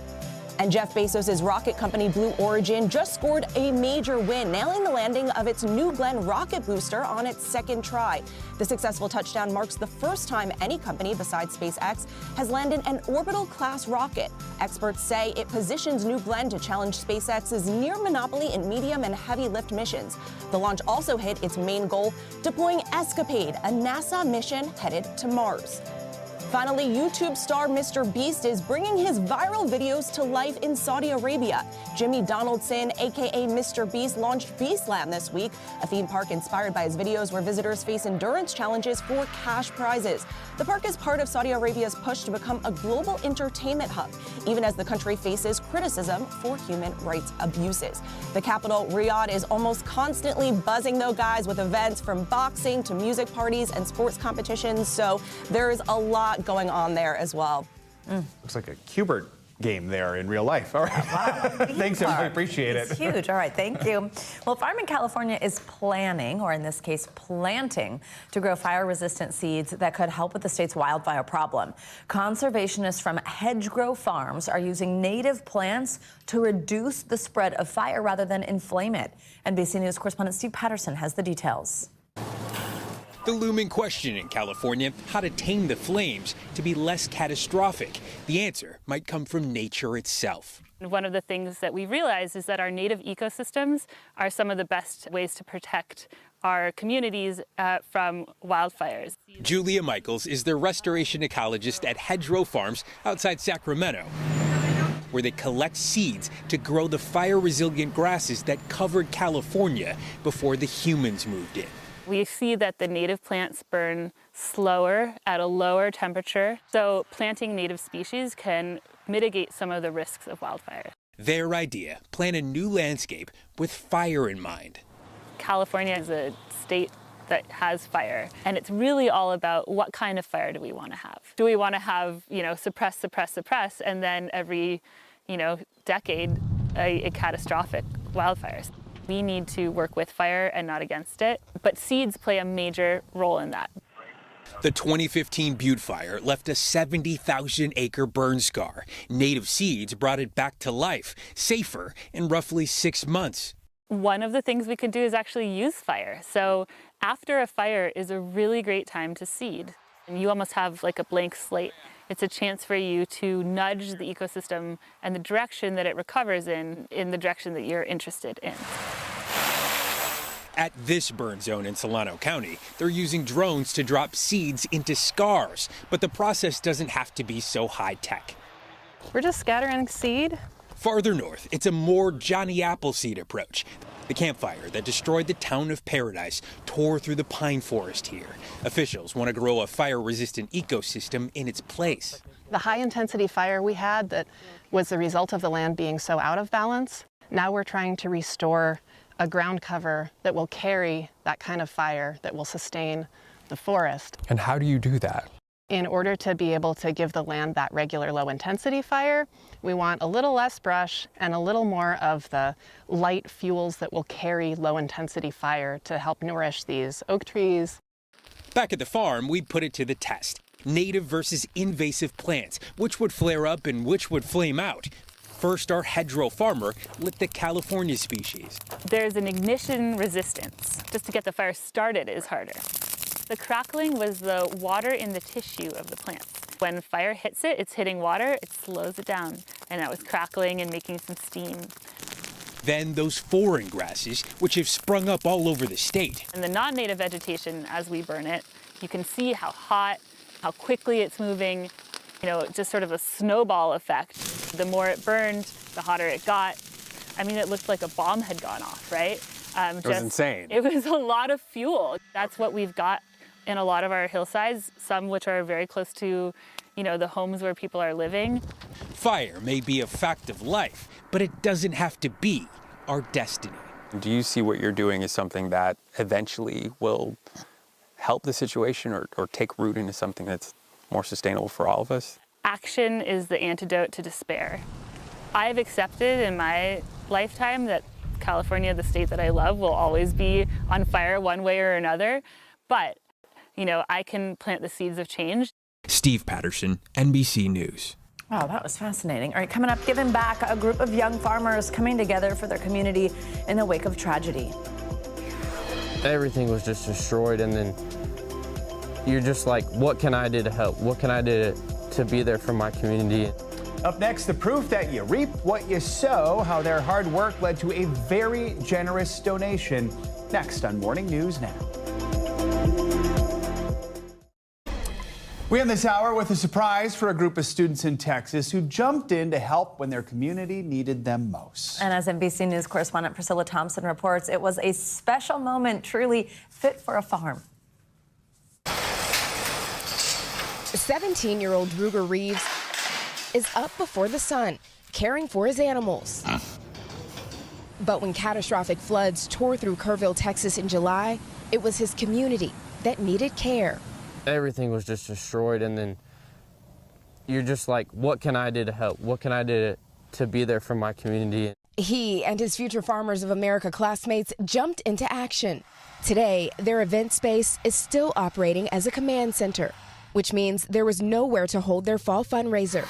And Jeff Bezos' rocket company Blue Origin just scored a major win, nailing the landing of its New Glenn rocket booster on its second try. The successful touchdown marks the first time any company besides SpaceX has landed an orbital-class rocket. Experts say it positions New Glenn to challenge SpaceX's near monopoly in medium and heavy lift missions. The launch also hit its main goal, deploying Escapade, a NASA mission headed to Mars. Finally, YouTube star Mr. Beast is bringing his viral videos to life in Saudi Arabia. Jimmy Donaldson, a.k.a. Mr. Beast, launched Beastland this week, a theme park inspired by his videos where visitors face endurance challenges for cash prizes. The park is part of Saudi Arabia's push to become a global entertainment hub, even as the country faces criticism for human rights abuses. The capital, Riyadh, is almost constantly buzzing, though, guys, with events from boxing to music parties and sports competitions, so there is a lot going on there as well. Looks like a Cubert game there in real life. All right. Wow. Thanks, everybody. Appreciate it. It's huge. All right. Thank you. Well, a farm in California is planning, or in this case, planting, to grow fire-resistant seeds that could help with the state's wildfire problem. Conservationists from Hedgegrow Farms are using native plants to reduce the spread of fire rather than inflame it. NBC News correspondent Steve Patterson has the details. The looming question in California, how to tame the flames to be less catastrophic. The answer might come from nature itself. One of the things that we realize is that our native ecosystems are some of the best ways to protect our communities from wildfires. Julia Michaels is the restoration ecologist at Hedgerow Farms outside Sacramento, where they collect seeds to grow the fire-resilient grasses that covered California before the humans moved in. We see that the native plants burn slower at a lower temperature, so planting native species can mitigate some of the risks of wildfire. Their idea, plan a new landscape with fire in mind. California is a state that has fire, and it's really all about what kind of fire do we want to have. Do we want to have, suppress, and then every, decade, a catastrophic wildfires? We need to work with fire and not against it, but seeds play a major role in that. The 2015 Butte Fire left a 70,000-acre burn scar. Native seeds brought it back to life, safer in roughly 6 months. One of the things we could do is actually use fire. So after a fire is a really great time to seed. And you almost have like a blank slate. It's a chance for you to nudge the ecosystem and the direction that it recovers in the direction that you're interested in. At this burn zone in Solano County, they're using drones to drop seeds into scars, but the process doesn't have to be so high-tech. We're just scattering seed. Farther north, it's a more Johnny Appleseed approach. The campfire that destroyed the town of Paradise tore through the pine forest here. Officials want to grow a fire-resistant ecosystem in its place. The high-intensity fire we had that was the result of the land being so out of balance, now we're trying to restore a ground cover that will carry that kind of fire that will sustain the forest. And how do you do that? In order to be able to give the land that regular low-intensity fire, we want a little less brush and a little more of the light fuels that will carry low-intensity fire to help nourish these oak trees. Back at the farm, we put it to the test. Native versus invasive plants, which would flare up and which would flame out. First, our hedgerow farmer lit the California species. There's an ignition resistance. Just to get the fire started is harder. The crackling was the water in the tissue of the plants. When fire hits it, it's hitting water, it slows it down. And that was crackling and making some steam. Then those foreign grasses, which have sprung up all over the state. And the non-native vegetation, as we burn it, you can see how hot, how quickly it's moving, just sort of a snowball effect. The more it burned, the hotter it got. I mean, it looked like a bomb had gone off, right? It was insane. It was a lot of fuel. That's what we've got in a lot of our hillsides, some which are very close to, the homes where people are living. Fire may be a fact of life, but it doesn't have to be our destiny. Do you see what you're doing as something that eventually will help the situation or take root into something that's more sustainable for all of us? Action is the antidote to despair. I've accepted in my lifetime that California, the state that I love, will always be on fire one way or another, but I can plant the seeds of change. Steve Patterson, NBC News. Wow, that was fascinating. All right, coming up, Giving Back, a group of young farmers coming together for their community in the wake of tragedy. Everything was just destroyed, and then you're just like, what can I do to help? What can I do to be there for my community? Up next, the proof that you reap what you sow, how their hard work led to a very generous donation. Next on Morning News Now. We end this hour with a surprise for a group of students in Texas who jumped in to help when their community needed them most. And as NBC News correspondent Priscilla Thompson reports, it was a special moment, truly fit for a farm. 17-year-old Ruger Reeves is up before the sun, caring for his animals. But when catastrophic floods tore through Kerrville, Texas in July, it was his community that needed care. Everything was just destroyed, and then you're just like, what can I do to help? What can I do to be there for my community? He and his Future Farmers of America classmates jumped into action. Today, their event space is still operating as a command center, which means there was nowhere to hold their fall fundraiser.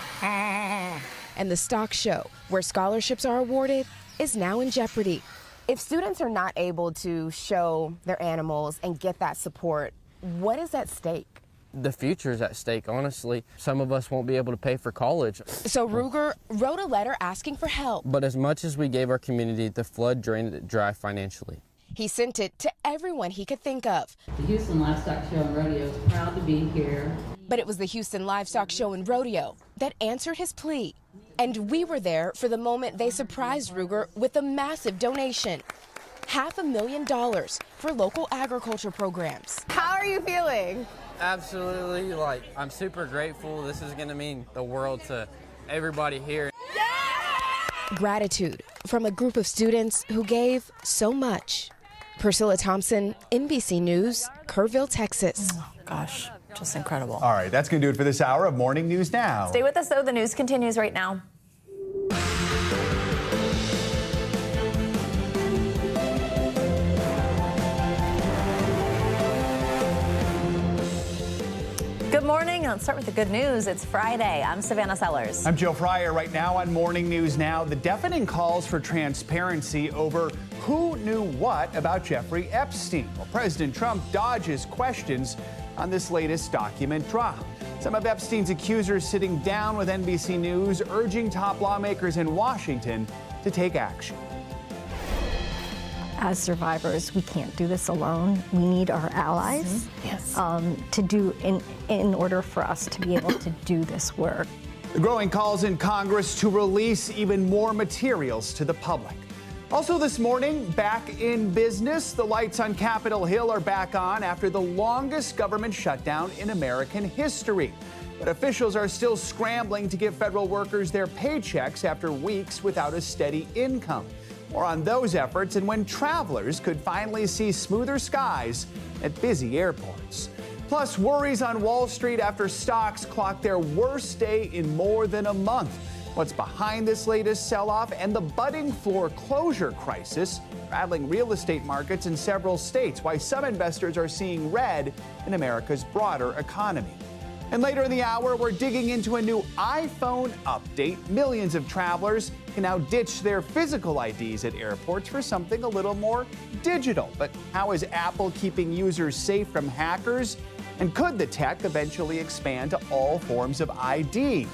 And the stock show, where scholarships are awarded, is now in jeopardy. If students are not able to show their animals and get that support, what is at stake? The future is at stake, honestly. Some of us won't be able to pay for college. So Ruger wrote a letter asking for help. But as much as we gave our community, the flood drained it dry financially. He sent it to everyone he could think of. The Houston Livestock Show and Rodeo is proud to be here. But it was the Houston Livestock Show and Rodeo that answered his plea. And we were there for the moment they surprised Ruger with a massive donation. $500,000 for local agriculture programs. How are you feeling? Absolutely, I'm super grateful. This is gonna mean the world to everybody here. Gratitude from a group of students who gave so much. Priscilla Thompson, NBC News, Kerrville, Texas. Oh, gosh, just incredible. All right, that's going to do it for this hour of Morning News Now. Stay with us, though. The news continues right now. Good morning. Let's start with the good news. It's Friday. I'm Savannah Sellers. I'm Joe Fryer. Right now on Morning News Now, the deafening calls for transparency over who knew what about Jeffrey Epstein. Well, President Trump dodges questions on this latest document drop. Some of Epstein's accusers sitting down with NBC News, urging top lawmakers in Washington to take action. as survivors, we can't do this alone. We need our allies to do in order for us to be able to do this work. The growing calls in Congress to release even more materials to the public. Also this morning, back in business, the lights on Capitol Hill are back on after the longest government shutdown in American history. But officials are still scrambling to give federal workers their paychecks after weeks without a steady income. More on those efforts and when travelers could finally see smoother skies at busy airports. Plus, worries on Wall Street after stocks clocked their worst day in more than a month. What's behind this latest sell-off and the budding foreclosure crisis rattling real estate markets in several states, why some investors are seeing red in America's broader economy. And later in the hour, we're digging into a new iPhone update. Millions of travelers can now ditch their physical IDs at airports for something a little more digital. But how is Apple keeping users safe from hackers? And could the tech eventually expand to all forms of ID?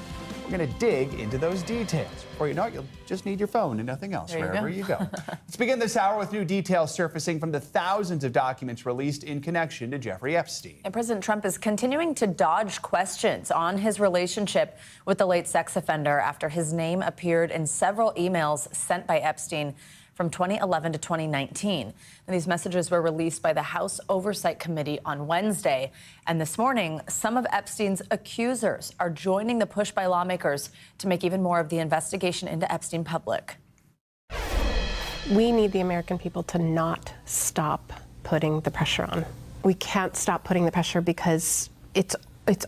We're going to dig into those details. Before you know it, you'll just need your phone and nothing else wherever you go. Let's begin this hour with new details surfacing from the thousands of documents released in connection to Jeffrey Epstein. And President Trump is continuing to dodge questions on his relationship with the late sex offender after his name appeared in several emails sent by Epstein from 2011 to 2019. And these messages were released by the House Oversight Committee on Wednesday. And this morning, some of Epstein's accusers are joining the push by lawmakers to make even more of the investigation into Epstein public. We need the American people to not stop putting the pressure on. We can't stop putting the pressure because it's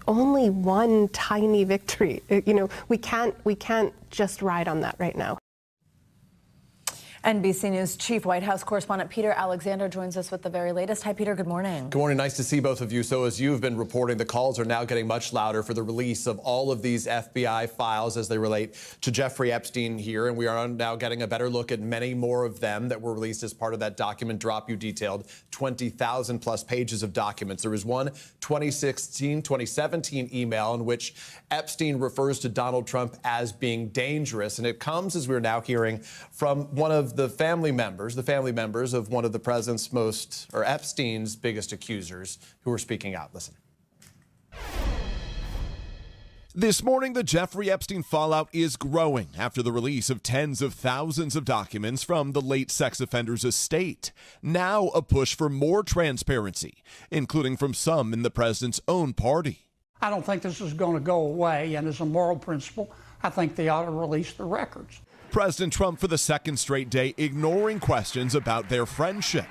only one tiny victory. You know, we can't just ride on that right now. NBC News Chief White House correspondent Peter Alexander joins us with the very latest. Hi, Peter. Good morning. Good morning. Nice to see both of you. So as you've been reporting, the calls are now getting much louder for the release of all of these FBI files as they relate to Jeffrey Epstein here. And we are now getting a better look at many more of them that were released as part of that document drop you detailed, 20,000 plus pages of documents. There was one 2017 email in which Epstein refers to Donald Trump as being dangerous. And it comes, as we're now hearing, from one of the family members of one of the president's Epstein's biggest accusers who are speaking out. Listen. This morning, the Jeffrey Epstein fallout is growing after the release of tens of thousands of documents from the late sex offender's estate. Now a push for more transparency, including from some in the president's own party. I don't think this is going to go away, and as a moral principle, I think they ought to release the records. President Trump, for the second straight day, ignoring questions about their friendship.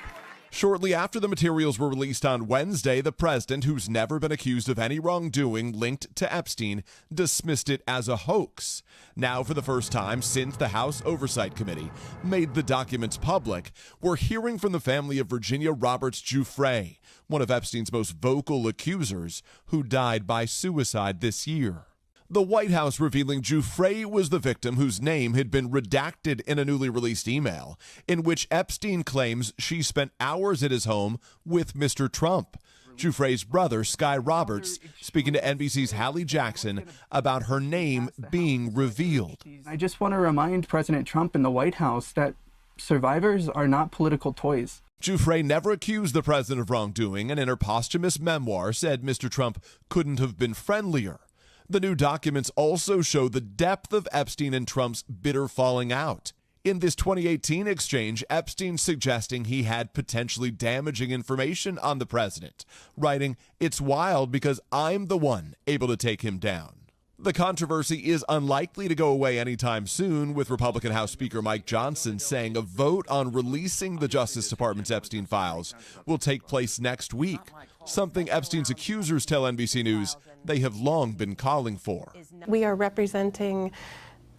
Shortly after the materials were released on Wednesday, the president, who's never been accused of any wrongdoing linked to Epstein, dismissed it as a hoax. Now, for the first time since the House Oversight Committee made the documents public, we're hearing from the family of Virginia Roberts Giuffre, one of Epstein's most vocal accusers, who died by suicide this year. The White House revealing Giuffre was the victim whose name had been redacted in a newly released email, in which Epstein claims she spent hours at his home with Mr. Trump. Giuffre's brother, Sky Roberts, speaking to NBC's Hallie Jackson about her name being revealed. I just want to remind President Trump and the White House that survivors are not political toys. Giuffre never accused the president of wrongdoing, and in her posthumous memoir said Mr. Trump couldn't have been friendlier. The new documents also show the depth of Epstein and Trump's bitter falling out. In this 2018 exchange, Epstein suggesting he had potentially damaging information on the president, writing, "It's wild because I'm the one able to take him down." The controversy is unlikely to go away anytime soon, with Republican House Speaker Mike Johnson saying a vote on releasing the Justice Department's Epstein files will take place next week, something Epstein's accusers tell NBC News they have long been calling for. We are representing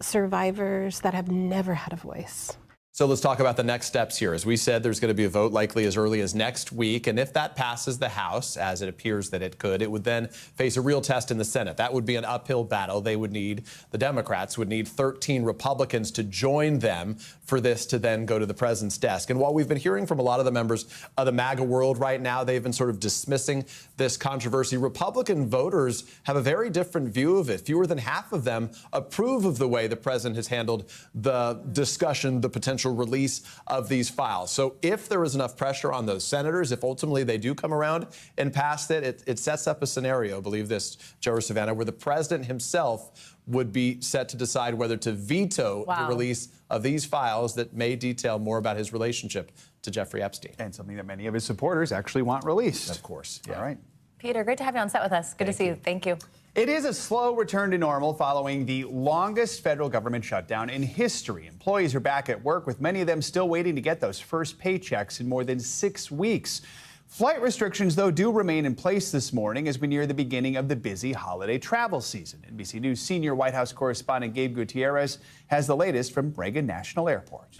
survivors that have never had a voice. So let's talk about the next steps here. As we said, there's going to be a vote likely as early as next week. And if that passes the House, as it appears that it could, it would then face a real test in the Senate. That would be an uphill battle. The Democrats would need 13 Republicans to join them for this to then go to the president's desk. And while we've been hearing from a lot of the members of the MAGA world right now, they've been sort of dismissing this controversy. Republican voters have a very different view of it. Fewer than half of them approve of the way the president has handled the discussion, the potential potential release of these files. So if there is enough pressure on those senators, if ultimately they do come around and pass it, it sets up a scenario, believe this, Joe or Savannah, where the president himself would be set to decide whether to veto the release of these files that may detail more about his relationship to Jeffrey Epstein. And something that many of his supporters actually want released. Of course. Yeah. All right. Peter, great to have you on set with us. Good to see you. Thank you. It is a slow return to normal following the longest federal government shutdown in history. Employees are back at work, with many of them still waiting to get those first paychecks in more than 6 weeks. Flight restrictions, though, do remain in place this morning as we near the beginning of the busy holiday travel season. NBC News senior White House correspondent Gabe Gutierrez has the latest from Reagan National Airport.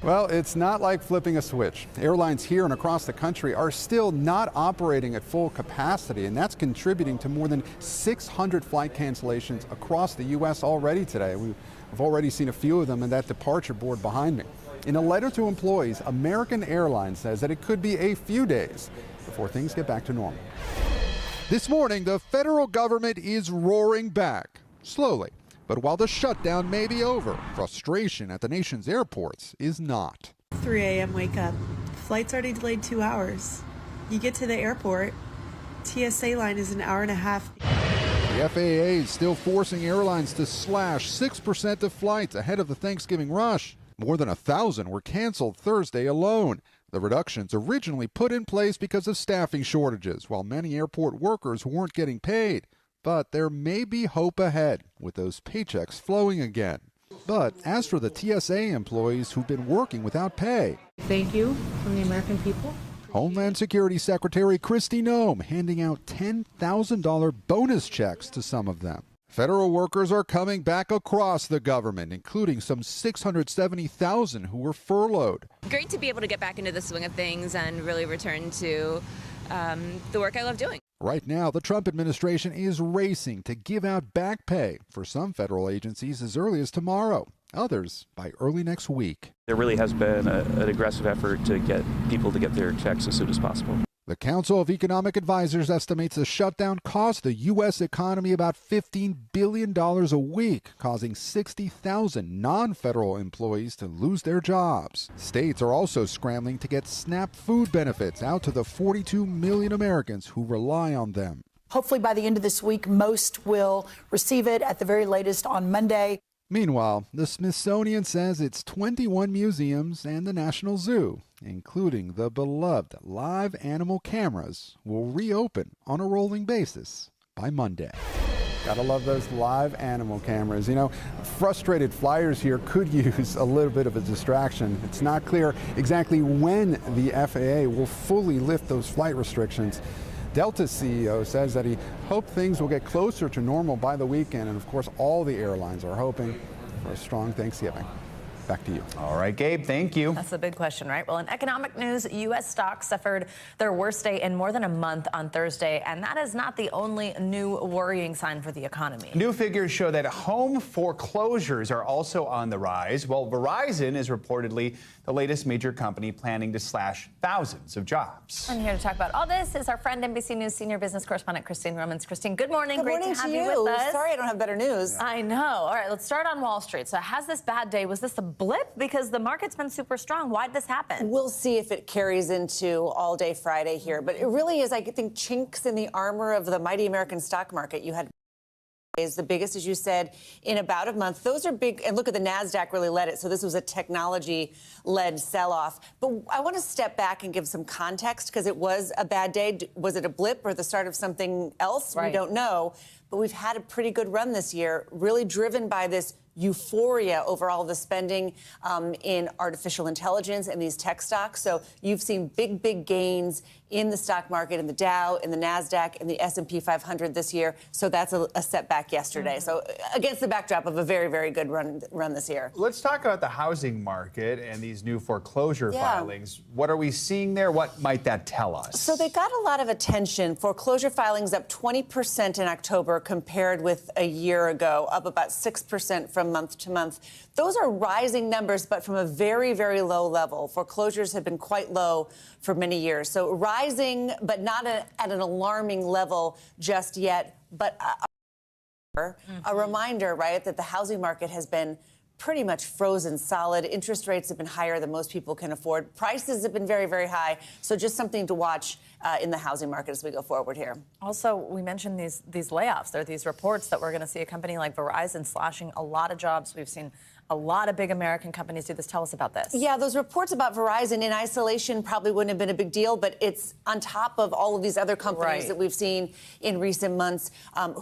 Well, it's not like flipping a switch. Airlines here and across the country are still not operating at full capacity, and that's contributing to more than 600 flight cancellations across the U.S. already today. We've already seen a few of them in that departure board behind me. In a letter to employees, American Airlines says that it could be a few days before things get back to normal. This morning, the federal government is roaring back, slowly. But while the shutdown may be over, frustration at the nation's airports is not. 3 a.m. wake up. Flight's already delayed 2 hours. You get to the airport, TSA line is an hour and a half. The FAA is still forcing airlines to slash 6% of flights ahead of the Thanksgiving rush. More than 1,000 were canceled Thursday alone. The reductions originally put in place because of staffing shortages, while many airport workers weren't getting paid. But there may be hope ahead with those paychecks flowing again. But as for the TSA employees who've been working without pay, Thank you from the American people. Homeland Security Secretary Kristi Noem handing out $10,000 bonus checks to some of them. Federal workers are coming back across the government, including some 670,000 who were furloughed. Great to be able to get back into the swing of things and really return to the work I love doing. Right now, the Trump administration is racing to give out back pay for some federal agencies as early as tomorrow, others by early next week. There really has been an aggressive effort to get people to get their checks as soon as possible. The Council of Economic Advisors estimates the shutdown cost the U.S. economy about $15 billion a week, causing 60,000 non-federal employees to lose their jobs. States are also scrambling to get SNAP food benefits out to the 42 million Americans who rely on them. Hopefully by the end of this week, most will receive it at the very latest on Monday. Meanwhile, the Smithsonian says its 21 museums and the National Zoo, including the beloved live animal cameras, will reopen on a rolling basis by Monday. Gotta love those live animal cameras. You know, frustrated flyers here could use a little bit of a distraction. It's not clear exactly when the FAA will fully lift those flight restrictions. Delta's CEO says that he hopes things will get closer to normal by the weekend, and of course all the airlines are hoping for a strong Thanksgiving. Back to you. All right, Gabe, thank you. That's the big question, right? Well, in economic news, U.S. stocks suffered their worst day in more than a month on Thursday, and that is not the only new worrying sign for the economy. New figures show that home foreclosures are also on the rise. Well, Verizon is reportedly the latest major company planning to slash thousands of jobs. And here to talk about all this is our friend NBC News senior business correspondent Christine Romans. Christine, good morning. Good Great morning to have you with us. Sorry I don't have better news. I know. All right, let's start on Wall Street. So has this bad day, was this a blip? Because the market's been super strong. Why did this happen? We'll see if it carries into all day Friday here. But it really is, I think, chinks in the armor of the mighty American stock market. You had is the biggest, as you said, in about a month. Those are big. And look at the NASDAQ really led it. So this was a technology-led sell-off. But I want to step back and give some context because it was a bad day. Was it a blip or the start of something else? Right. We don't know. But we've had a pretty good run this year, really driven by this euphoria over all the spending in artificial intelligence and these tech stocks. So you've seen big, big gains in the stock market, in the Dow, in the NASDAQ, in the S&P 500 this year. So that's a setback yesterday. Mm-hmm. So against the backdrop of a very, very good run this year. Let's talk about the housing market and these new foreclosure filings. What are we seeing there? What might that tell us? So they got a lot of attention. Foreclosure filings up 20% in October compared with a year ago, up about 6% from month to month. Those are rising numbers, but from a very, very low level. Foreclosures have been quite low for many years. So rising, but not at an alarming level just yet. But a reminder, right, that the housing market has been pretty much frozen solid. Interest rates have been higher than most people can afford. Prices have been very, very high. So just something to watch in the housing market as we go forward here. Also, we mentioned these layoffs. There are these reports that we're going to see a company like Verizon slashing a lot of jobs. We've seen a lot of big American companies do this. Tell us about this. Yeah, those reports about Verizon in isolation probably wouldn't have been a big deal, but it's on top of all of these other companies that we've seen in recent months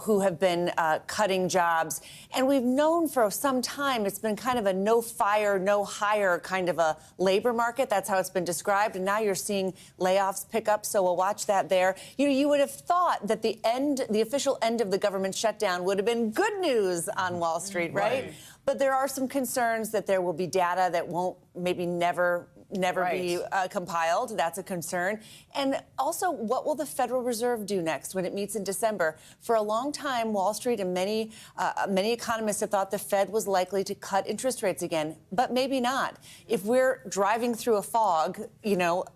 who have been cutting jobs. And we've known for some time it's been kind of a no fire, no hire kind of a labor market. That's how it's been described. And now you're seeing layoffs pick up. So we'll watch that there. You would have thought that the official end of the government shutdown would have been good news on Wall Street, right? But there are some concerns that there will be data that won't maybe never be compiled. That's a concern. And also, what will the Federal Reserve do next when it meets in December? For a long time, Wall Street and many economists have thought the Fed was likely to cut interest rates again, but maybe not. If we're driving through a fog,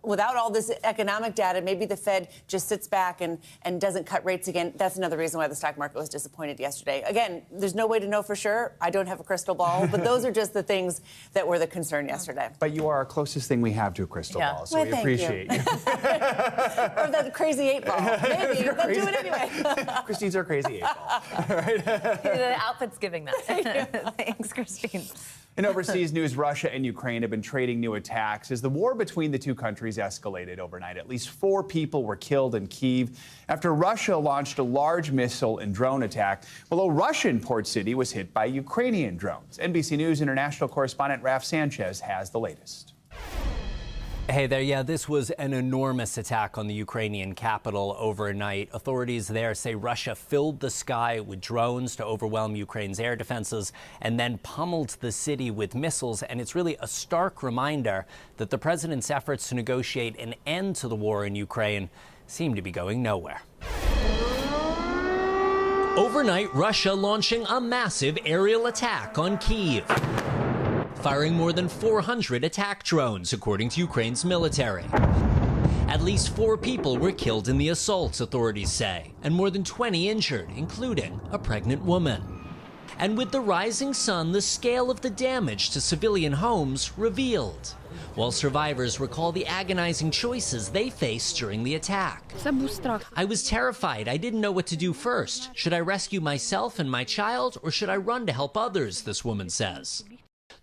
without all this economic data, maybe the Fed just sits back and doesn't cut rates again. That's another reason why the stock market was disappointed yesterday. Again, there's no way to know for sure. I don't have a crystal ball, but those are just the things that were the concern yesterday. But you are our closest thing we have to a crystal ball, so we appreciate you. Or that crazy 8-ball. Maybe. Then do it anyway. Christine's our crazy 8-ball. The outfit's giving that. Thanks, Christine. In overseas news, Russia and Ukraine have been trading new attacks as the war between the two countries escalated overnight. At least 4 people were killed in Kyiv after Russia launched a large missile and drone attack, while a Russian port city was hit by Ukrainian drones. NBC News international correspondent Raf Sanchez has the latest. Hey there, yeah, this was an enormous attack on the Ukrainian capital overnight. Authorities there say Russia filled the sky with drones to overwhelm Ukraine's air defenses and then pummeled the city with missiles. And it's really a stark reminder that the president's efforts to negotiate an end to the war in Ukraine seem to be going nowhere. Overnight, Russia launching a massive aerial attack on Kyiv, firing more than 400 attack drones, according to Ukraine's military. At least 4 people were killed in the assaults, authorities say, and more than 20 injured, including a pregnant woman. And with the rising sun, the scale of the damage to civilian homes revealed, while survivors recall the agonizing choices they faced during the attack. I was terrified. I didn't know what to do first. Should I rescue myself and my child, or should I run to help others, this woman says.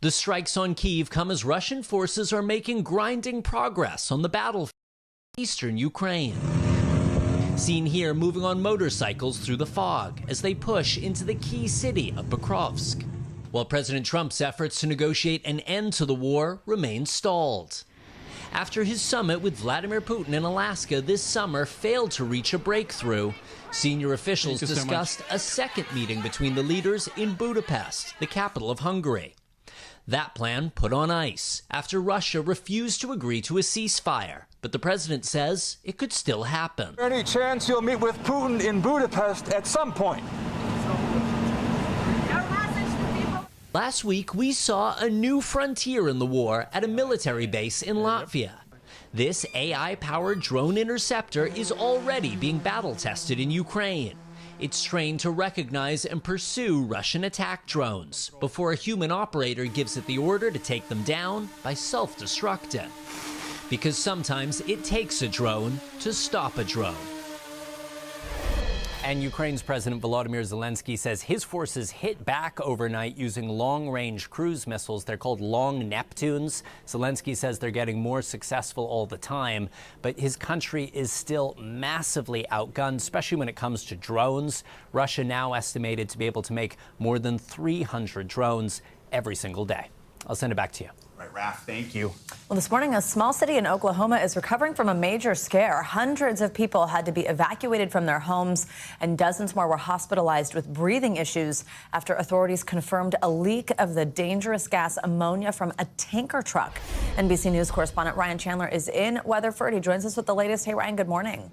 The strikes on Kyiv come as Russian forces are making grinding progress on the battlefield in eastern Ukraine. Seen here moving on motorcycles through the fog as they push into the key city of Pokrovsk, while President Trump's efforts to negotiate an end to the war remain stalled. After his summit with Vladimir Putin in Alaska this summer failed to reach a breakthrough, senior officials discussed a second meeting between the leaders in Budapest, the capital of Hungary. That plan put on ice after Russia refused to agree to a ceasefire, but the president says it could still happen. Any chance you'll meet with Putin in Budapest at some point? Last week, we saw a new frontier in the war at a military base in Latvia. This AI-powered drone interceptor is already being battle-tested in Ukraine. It's trained to recognize and pursue Russian attack drones before a human operator gives it the order to take them down by self-destructing. Because sometimes it takes a drone to stop a drone. And Ukraine's President Volodymyr Zelensky says his forces hit back overnight using long-range cruise missiles. They're called Long Neptunes. Zelensky says they're getting more successful all the time, but his country is still massively outgunned, especially when it comes to drones. Russia now estimated to be able to make more than 300 drones every single day. I'll send it back to you. Right, Raf, thank you. Well, this morning, a small city in Oklahoma is recovering from a major scare. Hundreds of people had to be evacuated from their homes, and dozens more were hospitalized with breathing issues after authorities confirmed a leak of the dangerous gas ammonia from a tanker truck. NBC News correspondent Ryan Chandler is in Weatherford. He joins us with the latest. Hey, Ryan, good morning.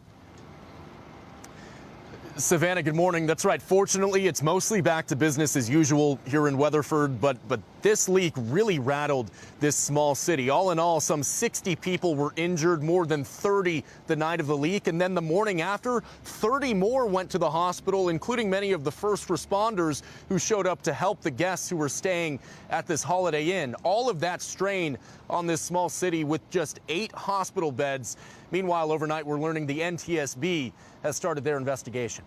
Savannah, good morning. That's right. Fortunately, it's mostly back to business as usual here in Weatherford, but this leak really rattled this small city. All in all, some 60 people were injured, more than 30 the night of the leak. And then the morning after, 30 more went to the hospital, including many of the first responders who showed up to help the guests who were staying at this Holiday Inn. All of that strain on this small city with just 8 hospital beds. Meanwhile, overnight, we're learning the NTSB has started their investigation.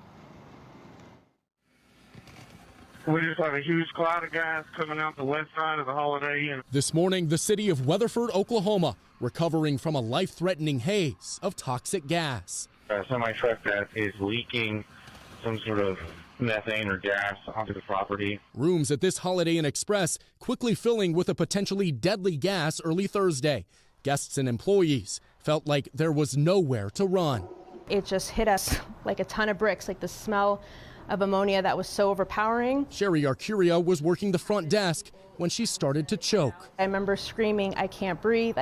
We just have a huge cloud of gas coming out the west side of the Holiday Inn. This morning, the city of Weatherford, Oklahoma, recovering from a life-threatening haze of toxic gas. A semi-truck that is leaking some sort of methane or gas onto the property. Rooms at this Holiday Inn Express quickly filling with a potentially deadly gas early Thursday. Guests and employees felt like there was nowhere to run. It just hit us like a ton of bricks, like the smell of ammonia that was so overpowering. Sherry Arcuria was working the front desk when she started to choke. I remember screaming, I can't breathe,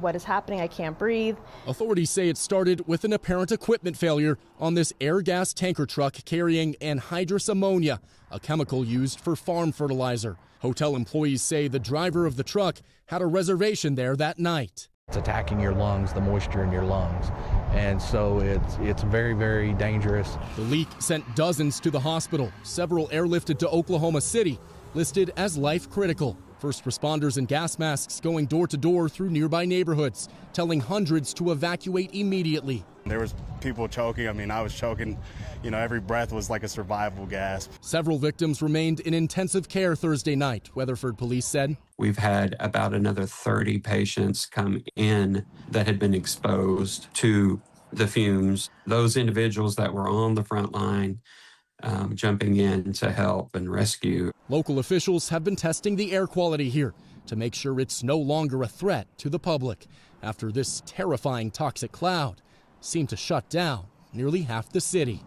what is happening, I can't breathe. Authorities say it started with an apparent equipment failure on this air gas tanker truck carrying anhydrous ammonia, a chemical used for farm fertilizer. Hotel employees say the driver of the truck had a reservation there that night. It's attacking your lungs, the moisture in your lungs, and so it's very, very dangerous. The leak sent dozens to the hospital, several airlifted to Oklahoma City, listed as life critical. First responders in gas masks going door to door through nearby neighborhoods, telling hundreds to evacuate immediately. There was people choking. I mean, I was choking. You know, every breath was like a survival gasp. Several victims remained in intensive care Thursday night, Weatherford police said. We've had about another 30 patients come in that had been exposed to the fumes. Those individuals that were on the front line jumping in to help and rescue. Local officials have been testing the air quality here to make sure it's no longer a threat to the public after this terrifying toxic cloud seemed to shut down nearly half the city.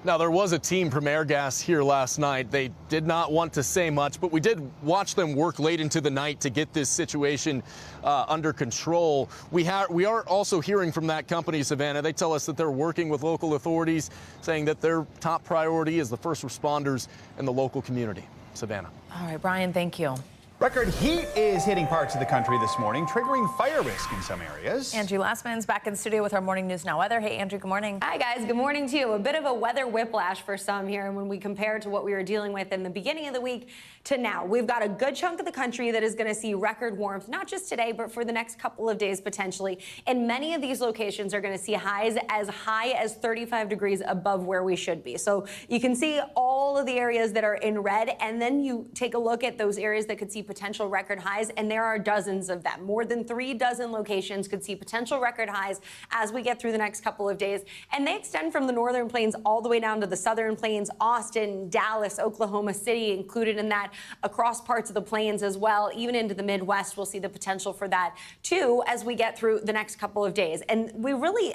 Now, there was a team from Airgas here last night. They did not want to say much, but we did watch them work late into the night to get this situation under control. We are also hearing from that company, Savannah. They tell us that they're working with local authorities, saying that their top priority is the first responders and the local community. Savannah. All right, Brian, thank you. Record heat is hitting parts of the country this morning, triggering fire risk in some areas. Andrew Lastman's back in studio with our Morning News Now weather. Hey, Andrew, good morning. Hi, guys. Good morning to you. A bit of a weather whiplash for some here. And when we compare to what we were dealing with in the beginning of the week to now, we've got a good chunk of the country that is going to see record warmth, not just today, but for the next couple of days potentially. And many of these locations are going to see highs as high as 35 degrees above where we should be. So you can see all of the areas that are in red, and then you take a look at those areas that could see potential record highs, and there are dozens of them. More than 3 dozen locations could see potential record highs as we get through the next couple of days. And they extend from the northern plains all the way down to the southern plains, Austin, Dallas, Oklahoma City included in that, across parts of the plains as well. Even into the Midwest, we'll see the potential for that too as we get through the next couple of days. And we really,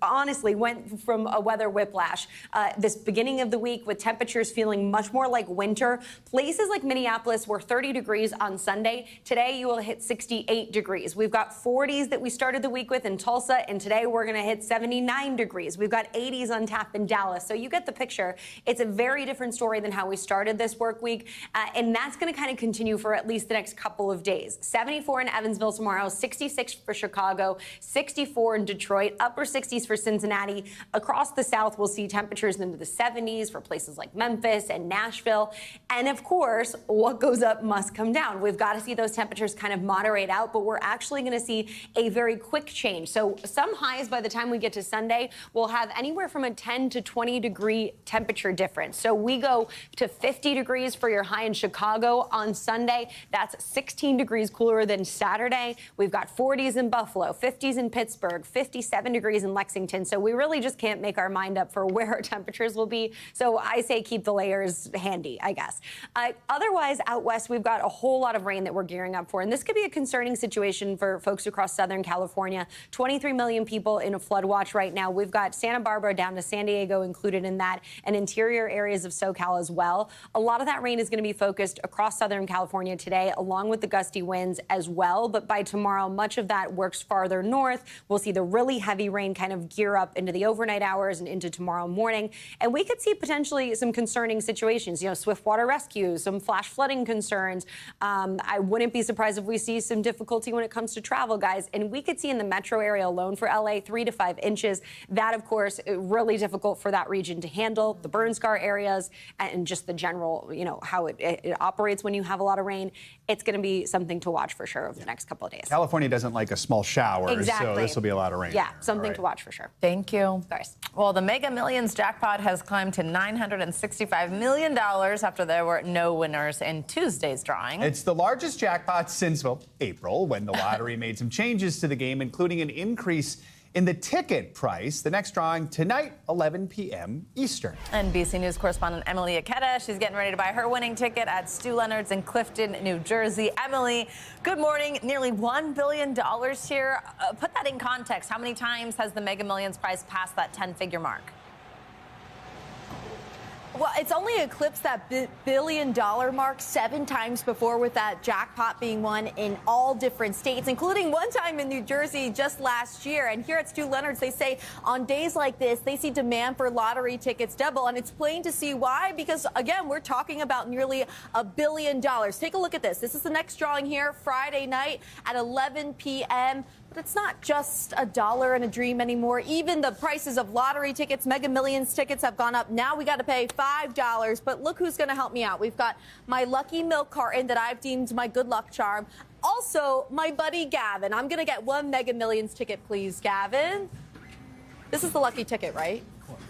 honestly, went from a weather whiplash this beginning of the week with temperatures feeling much more like winter. Places like Minneapolis were 30 degrees on Sunday. Today, you will hit 68 degrees. We've got 40s that we started the week with in Tulsa, and today we're going to hit 79 degrees. We've got 80s on tap in Dallas. So you get the picture. It's a very different story than how we started this work week, and that's going to kind of continue for at least the next couple of days. 74 in Evansville tomorrow, 66 for Chicago, 64 in Detroit, upper 60s for Cincinnati. Across the South, we'll see temperatures into the 70s for places like Memphis and Nashville. And of course, what goes up must come down. We've got to see those temperatures kind of moderate out, but we're actually going to see a very quick change. So some highs by the time we get to Sunday will have anywhere from a 10 to 20 degree temperature difference. So we go to 50 degrees for your high in Chicago on Sunday. That's 16 degrees cooler than Saturday. We've got 40s in Buffalo, 50s in Pittsburgh, 57 degrees in Lexington. So we really just can't make our mind up for where our temperatures will be. So I say keep the layers handy, I guess. Otherwise, out west, we've got a whole lot of rain that we're gearing up for. And this could be a concerning situation for folks across Southern California. 23 million people in a flood watch right now. We've got Santa Barbara down to San Diego included in that, and interior areas of SoCal as well. A lot of that rain is going to be focused across Southern California today, along with the gusty winds as well. But by tomorrow, much of that works farther north. We'll see the really heavy rain kind of gear up into the overnight hours and into tomorrow morning. And we could see potentially some concerning situations, swift water rescue, some flash flooding concerns. I wouldn't be surprised if we see some difficulty when it comes to travel, guys. And we could see in the metro area alone for LA 3 to 5 inches. That, of course, really difficult for that region to handle. The burn scar areas and just the general, how it operates when you have a lot of rain. It's going to be something to watch for sure over the next couple of days. California doesn't like a small shower, exactly. So this will be a lot of rain. Yeah, something to watch for sure. Thank you. Of course. Well, the Mega Millions jackpot has climbed to $965 million after there were no winners in Tuesday's drawing. It's the largest jackpot since, April, when the lottery made some changes to the game, including an increase in the ticket price. The next drawing tonight, 11 p.m. Eastern. NBC News correspondent Emily Aketa, she's getting ready to buy her winning ticket at Stu Leonard's in Clifton, New Jersey. Emily, good morning. Nearly $1 billion here. Put that in context. How many times has the Mega Millions prize passed that 10-figure mark? Well, it's only eclipsed that billion-dollar mark 7 times before, with that jackpot being won in all different states, including one time in New Jersey just last year. And here at Stu Leonard's, they say on days like this, they see demand for lottery tickets double. And it's plain to see why, because, again, we're talking about nearly $1 billion. Take a look at this. This is the next drawing here, Friday night at 11 p.m. But it's not just $1 and a dream anymore. Even the prices of lottery tickets, Mega Millions tickets have gone up. Now we got to pay $5. But look who's going to help me out. We've got my lucky milk carton that I've deemed my good luck charm. Also, my buddy Gavin. I'm going to get 1 Mega Millions ticket, please, Gavin. This is the lucky ticket, right?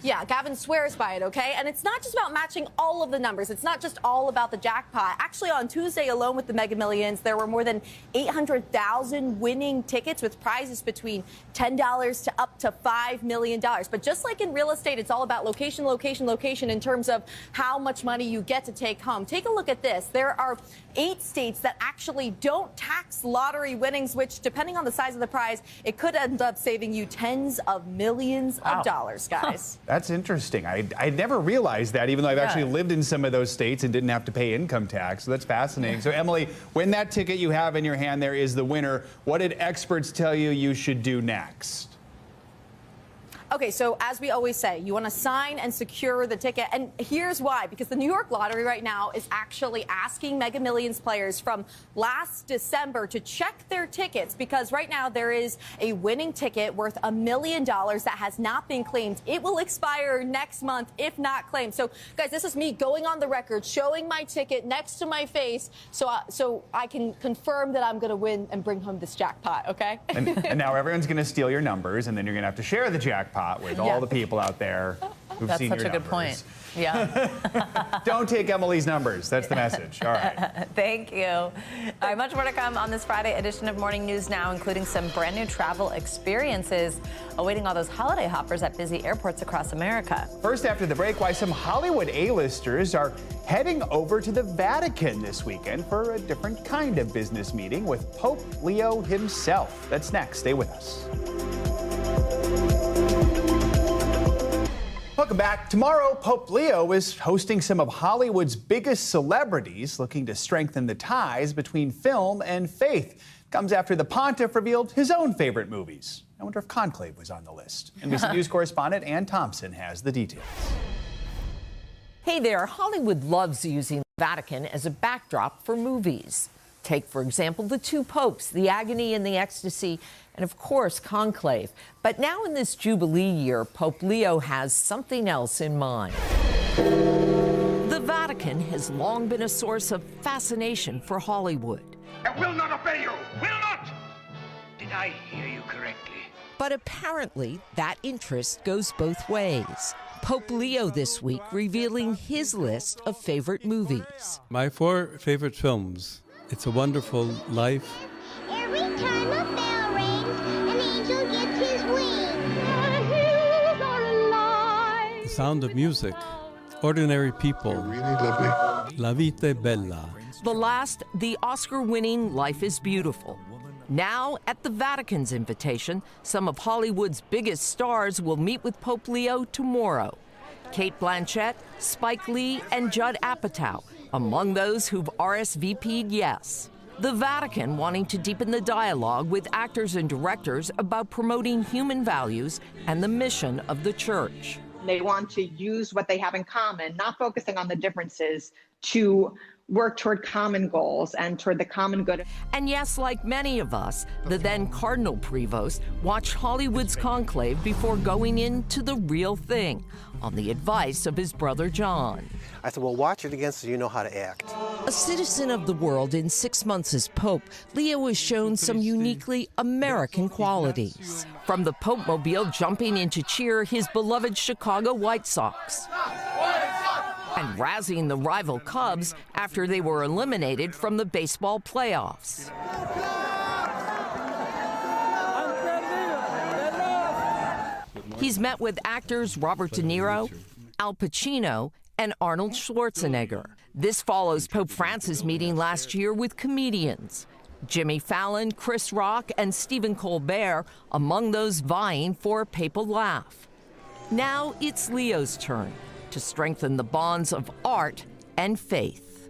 Yeah, Gavin swears by it, okay? And it's not just about matching all of the numbers. It's not just all about the jackpot. Actually, on Tuesday alone with the Mega Millions, there were more than 800,000 winning tickets with prizes between $10 to up to $5 million. But just like in real estate, it's all about location, location, location in terms of how much money you get to take home. Take a look at this. There are 8 states that actually don't tax lottery winnings, which, depending on the size of the prize, it could end up saving you tens of millions of dollars, guys. That's interesting. I never realized that, even though I've actually lived in some of those states and didn't have to pay income tax. So that's fascinating. So, Emily, when that ticket you have in your hand there is the winner, what did experts tell you should do next? Okay, so as we always say, you want to sign and secure the ticket. And here's why. Because the New York Lottery right now is actually asking Mega Millions players from last December to check their tickets, because right now there is a winning ticket worth $1 million that has not been claimed. It will expire next month if not claimed. So, guys, this is me going on the record, showing my ticket next to my face so I can confirm that I'm going to win and bring home this jackpot, okay? And now everyone's going to steal your numbers, and then you're going to have to share the jackpot with all the people out there who've seen your numbers. That's such a good point. Yeah. Don't take Emily's numbers. That's the message. All right. Thank you. All right, much more to come on this Friday edition of Morning News Now, including some brand new travel experiences awaiting all those holiday hoppers at busy airports across America. First, after the break, why some Hollywood A-listers are heading over to the Vatican this weekend for a different kind of business meeting with Pope Leo himself. That's next. Stay with us. Welcome back. Tomorrow, Pope Leo is hosting some of Hollywood's biggest celebrities, looking to strengthen the ties between film and faith. Comes after the pontiff revealed his own favorite movies. I wonder if Conclave was on the list. NBC News correspondent Ann Thompson has the details. Hey there, Hollywood loves using the Vatican as a backdrop for movies. Take, for example, The Two Popes, The Agony and the Ecstasy, and of course, Conclave. But now in this Jubilee year, Pope Leo has something else in mind. The Vatican has long been a source of fascination for Hollywood. I will not obey you! Will not! Did I hear you correctly? But apparently, that interest goes both ways. Pope Leo this week revealing his list of favorite movies. My 4 favorite films. It's a Wonderful Life. Every time a bell rings, an angel gets his wings. The hills are alive. The Sound of Music. Ordinary People. You're really lovely. La Vita è Bella. The last, the Oscar-winning Life is Beautiful. Now, at the Vatican's invitation, some of Hollywood's biggest stars will meet with Pope Leo tomorrow. Cate Blanchett, Spike Lee, and Judd Apatow, among those who've RSVP'd yes. The Vatican wanting to deepen the dialogue with actors and directors about promoting human values and the mission of the church. They want to use what they have in common, not focusing on the differences, to work toward common goals and toward the common good. And yes, like many of us, the then Cardinal Prevost watched Hollywood's conclave before going into the real thing, on the advice of his brother John. I said, well, watch it again so you know how to act. A citizen of the world in 6 months as Pope, Leo has shown some uniquely American qualities. From the Pope-mobile jumping in to cheer his beloved Chicago White Sox, and razzing the rival Cubs after they were eliminated from the baseball playoffs. He's met with actors Robert De Niro, Al Pacino, and Arnold Schwarzenegger. This follows Pope Francis' meeting last year with comedians. Jimmy Fallon, Chris Rock, and Stephen Colbert among those vying for a papal laugh. Now it's Leo's turn to strengthen the bonds of art and faith.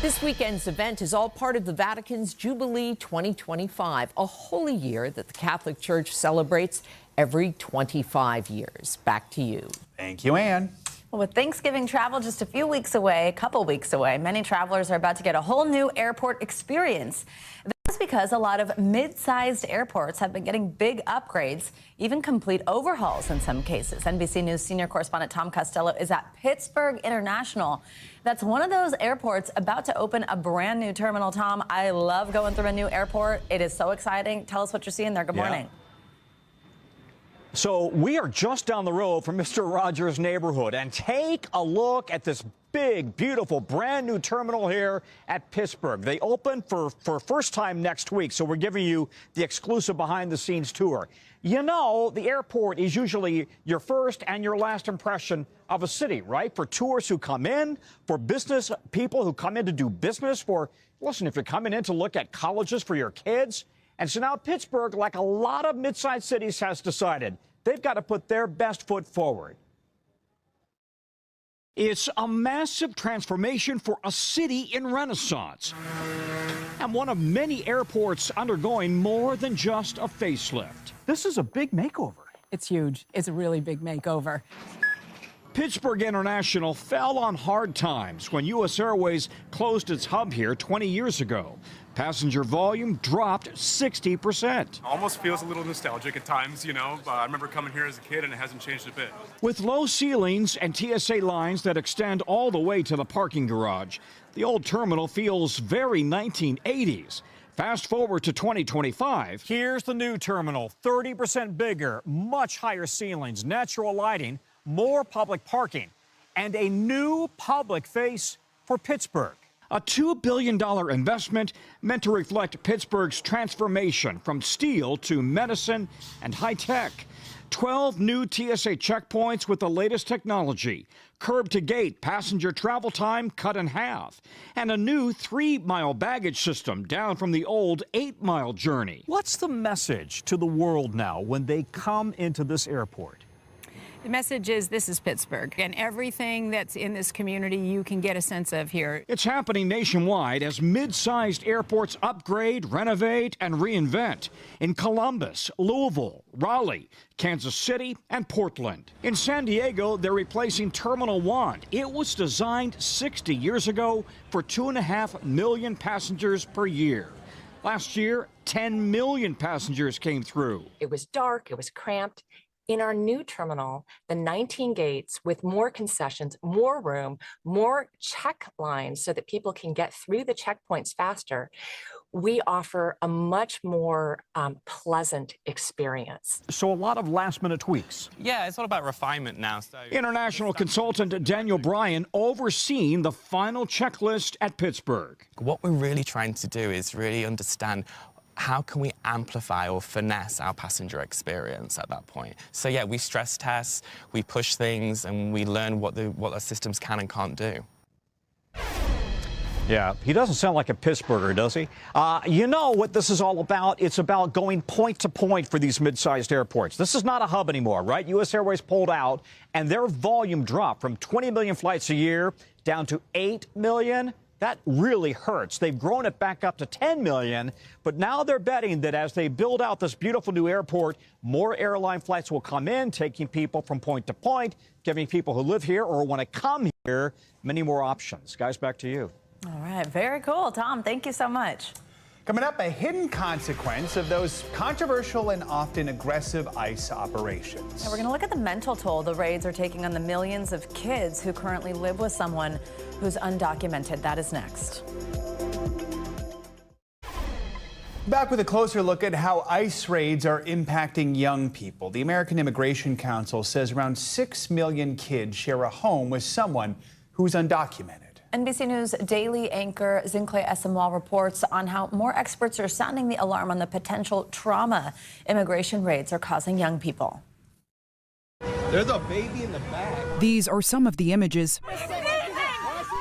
This weekend's event is all part of the Vatican's Jubilee 2025, a holy year that the Catholic Church celebrates every 25 years. Back to you. Thank you, Ann. Well, with Thanksgiving travel just a few weeks away, a couple weeks away, many travelers are about to get a whole new airport experience. That's because a lot of mid-sized airports have been getting big upgrades, even complete overhauls in some cases. NBC News senior correspondent Tom Costello is at Pittsburgh International. That's one of those airports about to open a brand new terminal. Tom, I love going through a new airport. It is so exciting. Tell us what you're seeing there. Good morning. So we are just down the road from Mr. Rogers' neighborhood, and take a look at this big, beautiful, brand new terminal here at Pittsburgh. They open for first time next week, so we're giving you the exclusive behind-the-scenes tour. You know, the airport is usually your first and your last impression of a city, right? For tourists who come in, for business people who come in to do business, listen, if you're coming in to look at colleges for your kids. And so now Pittsburgh, like a lot of mid-sized cities, has decided they've got to put their best foot forward. It's a massive transformation for a city in renaissance, and one of many airports undergoing more than just a facelift. This is a big makeover. It's huge. It's a really big makeover. Pittsburgh International fell on hard times when U.S. Airways closed its hub here 20 years ago. Passenger volume dropped 60%. Almost feels a little nostalgic at times, you know. I remember coming here as a kid and it hasn't changed a bit. With low ceilings and TSA lines that extend all the way to the parking garage, the old terminal feels very 1980s. Fast forward to 2025. Here's the new terminal, 30% bigger, much higher ceilings, natural lighting, more public parking, and a new public face for Pittsburgh. A $2 billion investment meant to reflect Pittsburgh's transformation from steel to medicine and high tech. 12 new TSA checkpoints with the latest technology, curb-to-gate passenger travel time cut in half, and a new 3-mile baggage system down from the old 8-mile journey. What's the message to the world now when they come into this airport? The message is this is Pittsburgh, and everything that's in this community you can get a sense of here. It's happening nationwide as mid-sized airports upgrade, renovate, and reinvent in Columbus, Louisville, Raleigh, Kansas City, and Portland. In San Diego, they're replacing Terminal 1. It was designed 60 years ago for 2.5 million passengers per year. Last year, 10 million passengers came through. It was dark, it was cramped. In our new terminal, the 19 gates with more concessions, more room, more check lines so that people can get through the checkpoints faster, we offer a much more pleasant experience. So a lot of last-minute tweaks. Yeah, it's all about refinement now. So International consultant Daniel Bryan overseeing the final checklist at Pittsburgh. What we're really trying to do is really understand how can we amplify or finesse our passenger experience at that point? So yeah, we stress test, we push things, and we learn what our systems can and can't do. Yeah, he doesn't sound like a Pittsburgher, does he? You know what this is all about? It's about going point to point for these mid-sized airports. This is not a hub anymore, right? U.S. Airways pulled out, and their volume dropped from 20 million flights a year down to 8 million. That really hurts. They've grown it back up to 10 million, but now they're betting that as they build out this beautiful new airport, more airline flights will come in, taking people from point to point, giving people who live here or want to come here many more options. Guys, back to you. All right, very cool. Tom, thank you so much. Coming up, a hidden consequence of those controversial and often aggressive ICE operations. Now we're going to look at the mental toll the raids are taking on the millions of kids who currently live with someone who's undocumented. That is next. Back with a closer look at how ICE raids are impacting young people. The American Immigration Council says around 6 million kids share a home with someone who's undocumented. NBC News Daily anchor Zincle Esamwa reports on how more experts are sounding the alarm on the potential trauma immigration raids are causing young people. There's a baby in the bag. These are some of the images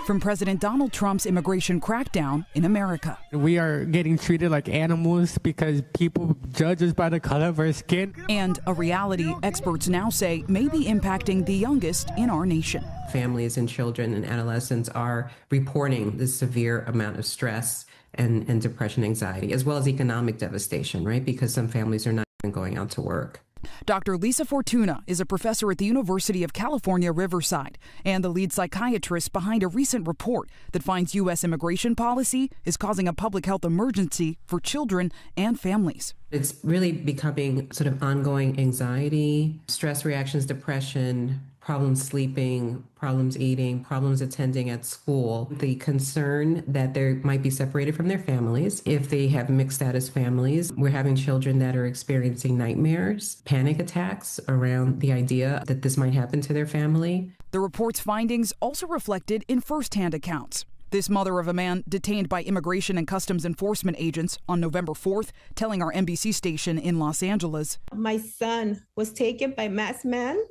from President Donald Trump's immigration crackdown in America. We are getting treated like animals because people judge us by the color of our skin. And a reality experts now say may be impacting the youngest in our nation. Families and children and adolescents are reporting this severe amount of stress and depression, anxiety, as well as economic devastation, right? Because some families are not even going out to work. Dr. Lisa Fortuna is a professor at the University of California, Riverside, and the lead psychiatrist behind a recent report that finds U.S. immigration policy is causing a public health emergency for children and families. It's really becoming sort of ongoing anxiety, stress reactions, depression, problems sleeping, problems eating, problems attending at school. The concern that they might be separated from their families. If they have mixed status families, we're having children that are experiencing nightmares, panic attacks around the idea that this might happen to their family. The report's findings also reflected in firsthand accounts. This mother of a man detained by Immigration and Customs Enforcement agents on November 4th, telling our NBC station in Los Angeles. My son was taken by masked men,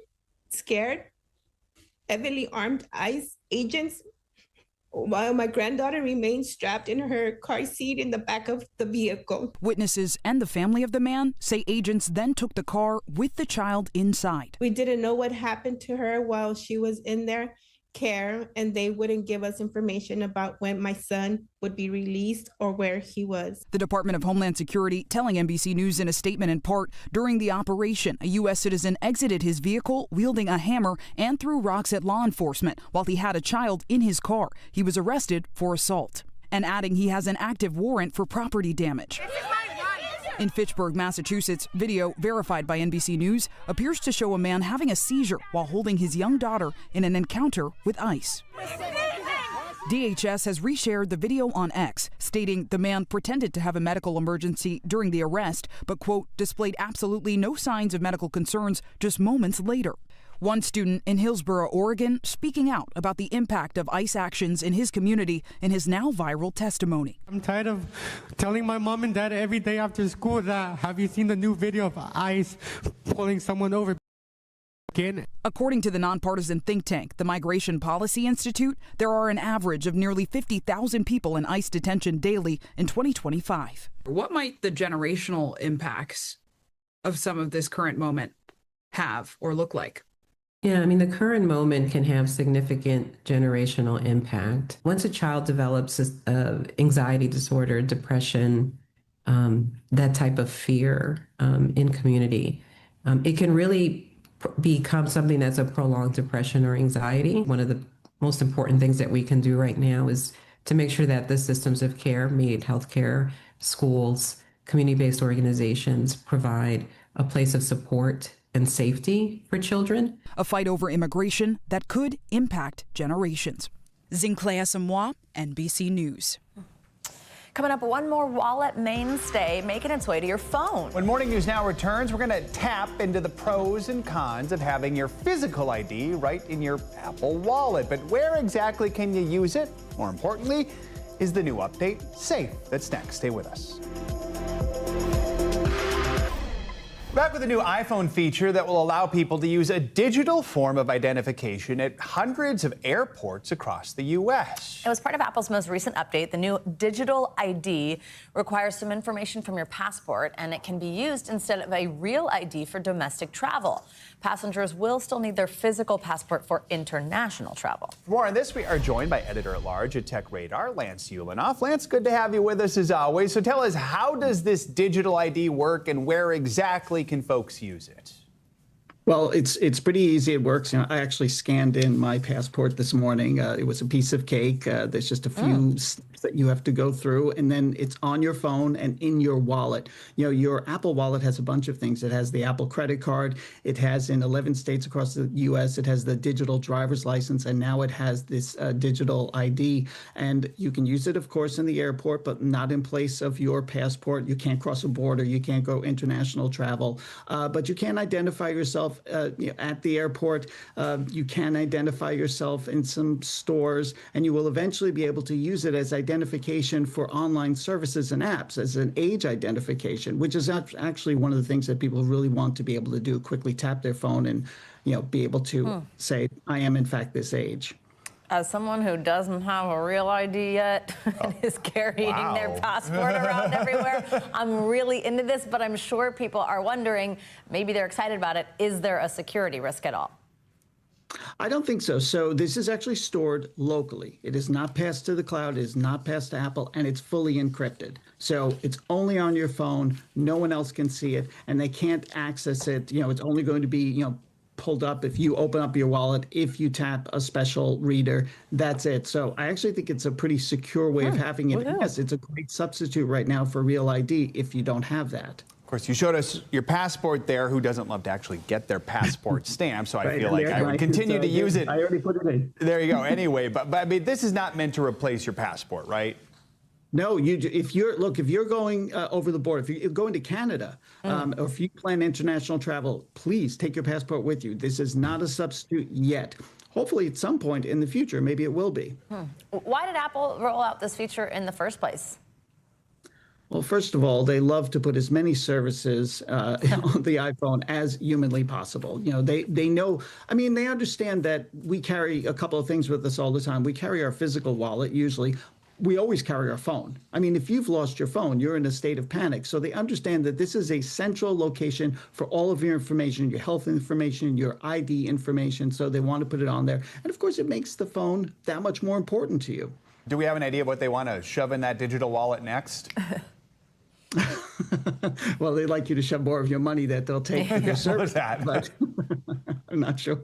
scared, heavily armed ICE agents, while my granddaughter remained strapped in her car seat in the back of the vehicle. Witnesses and the family of the man say agents then took the car with the child inside. We didn't know what happened to her while she was in their care, and they wouldn't give us information about when my son would be released or where he was. The Department of Homeland Security telling NBC News in a statement in part, during the operation, a U.S. citizen exited his vehicle wielding a hammer and threw rocks at law enforcement while he had a child in his car. He was arrested for assault, and adding he has an active warrant for property damage. In Fitchburg, Massachusetts, video verified by NBC News appears to show a man having a seizure while holding his young daughter in an encounter with ICE. DHS has reshared the video on X, stating the man pretended to have a medical emergency during the arrest, but, quote, displayed absolutely no signs of medical concerns just moments later. One student in Hillsboro, Oregon, speaking out about the impact of ICE actions in his community in his now viral testimony. I'm tired of telling my mom and dad every day after school that, have you seen the new video of ICE pulling someone over? Again. According to the nonpartisan think tank, the Migration Policy Institute, there are an average of nearly 50,000 people in ICE detention daily in 2025. What might the generational impacts of some of this current moment have or look like? Yeah, I mean, the current moment can have significant generational impact. Once a child develops anxiety disorder, depression, that type of fear in community, it can really become something that's a prolonged depression or anxiety. One of the most important things that we can do right now is to make sure that the systems of care, be it healthcare, schools, community-based organizations, provide a place of support and safety for children. A fight over immigration that could impact generations. Zincle Esamwa, NBC News. Coming up, one more wallet mainstay making its way to your phone. When Morning News Now returns, we're going to tap into the pros and cons of having your physical ID right in your Apple Wallet. But where exactly can you use it? More importantly, is the new update safe? That's next. Stay with us. Back with the new iPhone feature that will allow people to use a digital form of identification at hundreds of airports across the U.S. It was part of Apple's most recent update. The new digital ID requires some information from your passport, and it can be used instead of a real ID for domestic travel. Passengers will still need their physical passport for international travel. For more on this, we are joined by editor-at-large at Tech Radar, Lance Ulanoff. Lance, good to have you with us as always. So tell us, how does this digital ID work, and where exactly can folks use it? Well, it's pretty easy. It works. I actually scanned in my passport this morning. It was a piece of cake. There's just a few steps that you have to go through, and then it's on your phone and in your wallet. Your Apple Wallet has a bunch of things. It has the Apple credit card. It has in 11 states across the U.S. It has the digital driver's license, and now it has this digital ID. And you can use it, of course, in the airport, but not in place of your passport. You can't cross a border. You can't go international travel, but you can identify yourself at the airport. You can identify yourself in some stores, and you will eventually be able to use it as identification for online services and apps, as an age identification, which is actually one of the things that people really want to be able to do: quickly tap their phone and be able to say, I am in fact this age. As someone who doesn't have a real ID yet and is carrying their passport around everywhere, I'm really into this, but I'm sure people are wondering, maybe they're excited about it. Is there a security risk at all? I don't think so. So this is actually stored locally. It is not passed to the cloud. It is not passed to Apple, and it's fully encrypted. So it's only on your phone. No one else can see it, and they can't access it. It's only going to be, pulled up if you open up your wallet, if you tap a special reader. That's it. So I actually think it's a pretty secure way of having it. Yes, it's a great substitute right now for real ID if you don't have that. Of course, you showed us your passport there. Who doesn't love to actually get their passport stamped? So I feel like I would continue to use it. I already put it in. There you go. Anyway, but I mean, this is not meant to replace your passport, right? No, if you're going over the border, if you're going to Canada, or if you plan international travel, please take your passport with you. This is not a substitute yet. Hopefully, at some point in the future, maybe it will be. Why did Apple roll out this feature in the first place? Well, first of all, they love to put as many services on the iPhone as humanly possible. They know, they understand that we carry a couple of things with us all the time. We carry our physical wallet usually. We always carry our phone. If you've lost your phone, you're in a state of panic. So they understand that this is a central location for all of your information, your health information, your ID information. So they want to put it on there. And of course, it makes the phone that much more important to you. Do we have an idea of what they want to shove in that digital wallet next? Well, they'd like you to shove more of your money that they'll take for their service. But I'm not sure.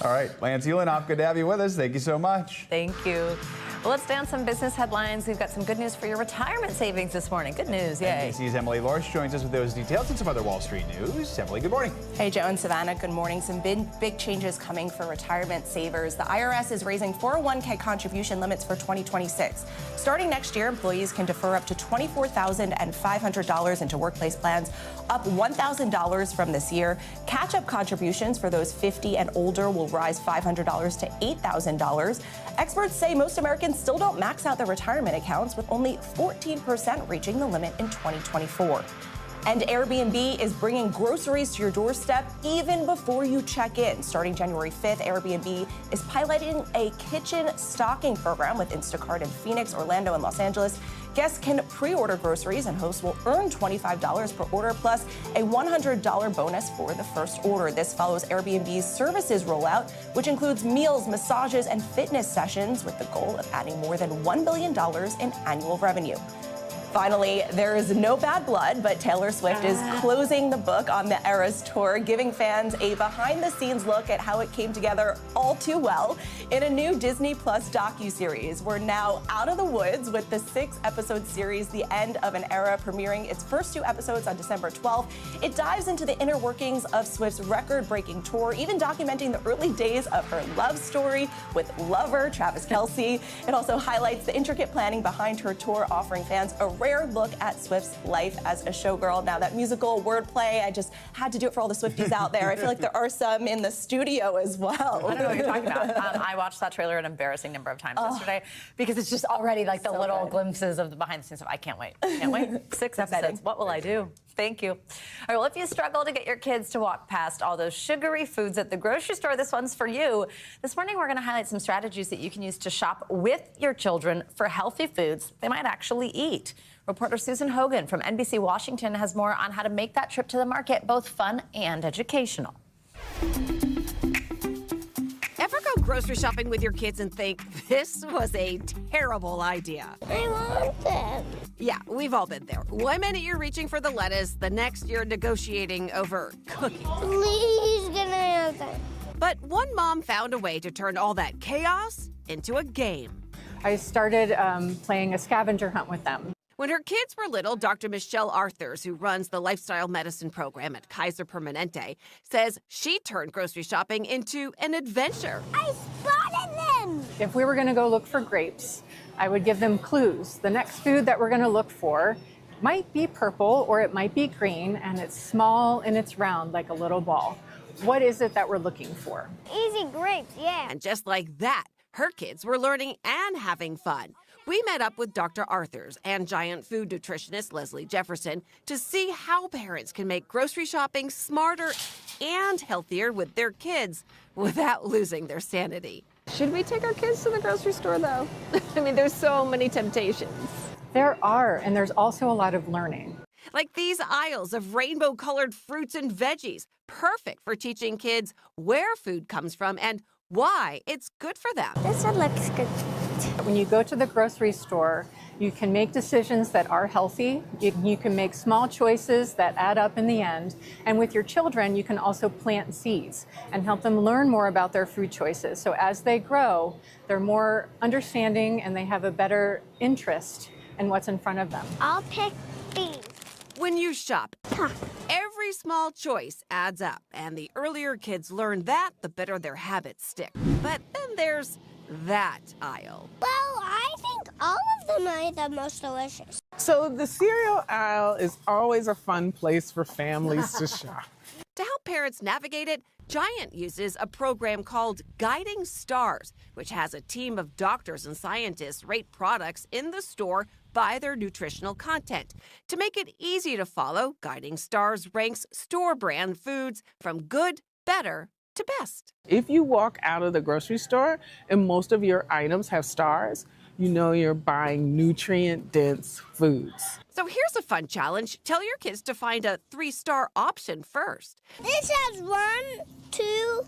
All right, Lance Ulanoff, good to have you with us. Thank you so much. Thank you. Well, let's stay on some business headlines. We've got some good news for your retirement savings this morning. Good news, yay. NBC's Emily Lorsch joins us with those details and some other Wall Street news. Emily, good morning. Hey, Joe and Savannah, good morning. Some big changes coming for retirement savers. The IRS is raising 401k contribution limits for 2026. Starting next year, employees can defer up to $24,500 into workplace plans, up $1,000 from this year. Catch-up contributions for those 50 and older will rise $500 to $8,000. Experts say most Americans still don't max out their retirement accounts, with only 14% reaching the limit in 2024. And Airbnb is bringing groceries to your doorstep even before you check in. Starting January 5th, Airbnb is piloting a kitchen stocking program with Instacart in Phoenix, Orlando, and Los Angeles. Guests can pre-order groceries, and hosts will earn $25 per order, plus a $100 bonus for the first order. This follows Airbnb's services rollout, which includes meals, massages, and fitness sessions, with the goal of adding more than $1 billion in annual revenue. Finally, there is no bad blood, but Taylor Swift is closing the book on the Eras Tour, giving fans a behind-the-scenes look at how it came together all too well in a new Disney Plus docuseries. We're now out of the woods with the 6-episode series, The End of an Era, premiering its first 2 episodes on December 12th. It dives into the inner workings of Swift's record-breaking tour, even documenting the early days of her love story with lover Travis Kelce. It also highlights the intricate planning behind her tour, offering fans a rare look at Swift's life as a showgirl. Now, that musical wordplay, I just had to do it for all the Swifties out there. I feel like there are some in the studio as well. I don't know what you're talking about. I watched that trailer an embarrassing number of times yesterday because it's just already like the little glimpses of the behind the scenes stuff. I can't wait. Can't wait. 6 episodes. What will I do? Thank you. All right, well, if you struggle to get your kids to walk past all those sugary foods at the grocery store, this one's for you. This morning, we're going to highlight some strategies that you can use to shop with your children for healthy foods they might actually eat. Reporter Susan Hogan from NBC Washington has more on how to make that trip to the market both fun and educational. Ever go grocery shopping with your kids and think, this was a terrible idea? I want them. Yeah, we've all been there. One minute you're reaching for the lettuce, the next you're negotiating over cookies. Please get another. But one mom found a way to turn all that chaos into a game. I started playing a scavenger hunt with them. When her kids were little, Dr. Michelle Arthurs, who runs the lifestyle medicine program at Kaiser Permanente, says she turned grocery shopping into an adventure. I spotted them! If we were going to go look for grapes, I would give them clues. The next food that we're going to look for might be purple or it might be green, and it's small and it's round like a little ball. What is it that we're looking for? Easy grapes, yeah. And just like that, her kids were learning and having fun. We met up with Dr. Arthurs and Giant food nutritionist Leslie Jefferson to see how parents can make grocery shopping smarter and healthier with their kids without losing their sanity. Should we take our kids to the grocery store, though? I mean, there's so many temptations. There are, and there's also a lot of learning. Like these aisles of rainbow-colored fruits and veggies, perfect for teaching kids where food comes from and why it's good for them. This one looks good. When you go to the grocery store, you can make decisions that are healthy. You can make small choices that add up in the end. And with your children, you can also plant seeds and help them learn more about their food choices. So as they grow, they're more understanding and they have a better interest in what's in front of them. I'll pick these. When you shop, every small choice adds up. And the earlier kids learn that, the better their habits stick. But then there's that aisle. Well, I think all of them are the most delicious. So the cereal aisle is always a fun place for families to shop. To help parents navigate it, Giant uses a program called Guiding Stars, which has a team of doctors and scientists rate products in the store by their nutritional content. To make it easy to follow, Guiding Stars ranks store brand foods from good, better, to best. If you walk out of the grocery store and most of your items have stars, you know you're buying nutrient-dense foods. So here's a fun challenge. Tell your kids to find a 3-star option first. This has 1, 2,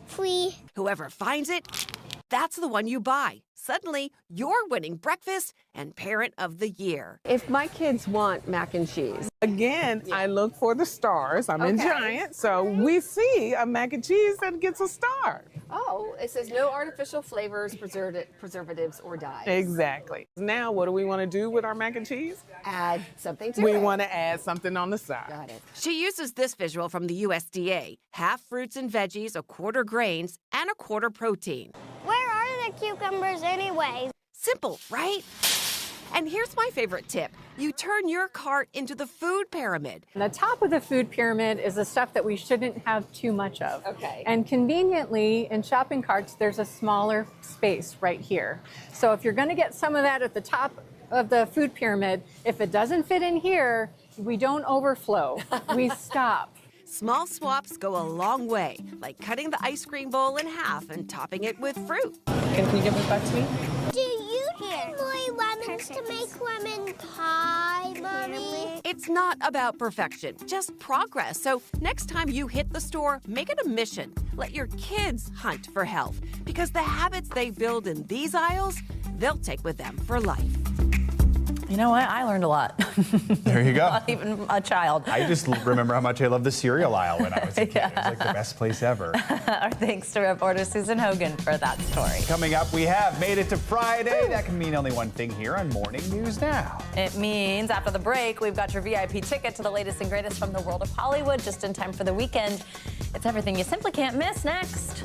3. Whoever finds it, that's the one you buy. Suddenly, you're winning breakfast and Parent of the Year. If my kids want mac and cheese. Again, I look for the stars. I'm in Giant, so we see a mac and cheese that gets a star. Oh, it says no artificial flavors, preservatives, or dyes. Exactly. Now, what do we want to do with our mac and cheese? Add something to it. We want to add something on the side. Got it. She uses this visual from the USDA. Half fruits and veggies, 1/4 grains, and 1/4 protein. Where are the cucumbers anyway? Simple, right? And here's my favorite tip. You turn your cart into the food pyramid. And the top of the food pyramid is the stuff that we shouldn't have too much of. Okay. And conveniently, in shopping carts, there's a smaller space right here. So if you're going to get some of that at the top of the food pyramid, if it doesn't fit in here, we don't overflow. We stop. Small swaps go a long way, like cutting the ice cream bowl in half and topping it with fruit. Can you give it back to me? Do you need more lemons to make lemon pie, Mommy? It's not about perfection, just progress. So next time you hit the store, make it a mission. Let your kids hunt for health, because the habits they build in these aisles, they'll take with them for life. You know what? I learned a lot. There you go. Not even a child. I just remember how much I loved the cereal aisle when I was a kid. It was like the best place ever. Our thanks to reporter Susan Hogan for that story. Coming up, we have made it to Friday. That can mean only one thing here on Morning News Now. It means after the break, we've got your VIP ticket to the latest and greatest from the world of Hollywood, just in time for the weekend. It's everything you simply can't miss next.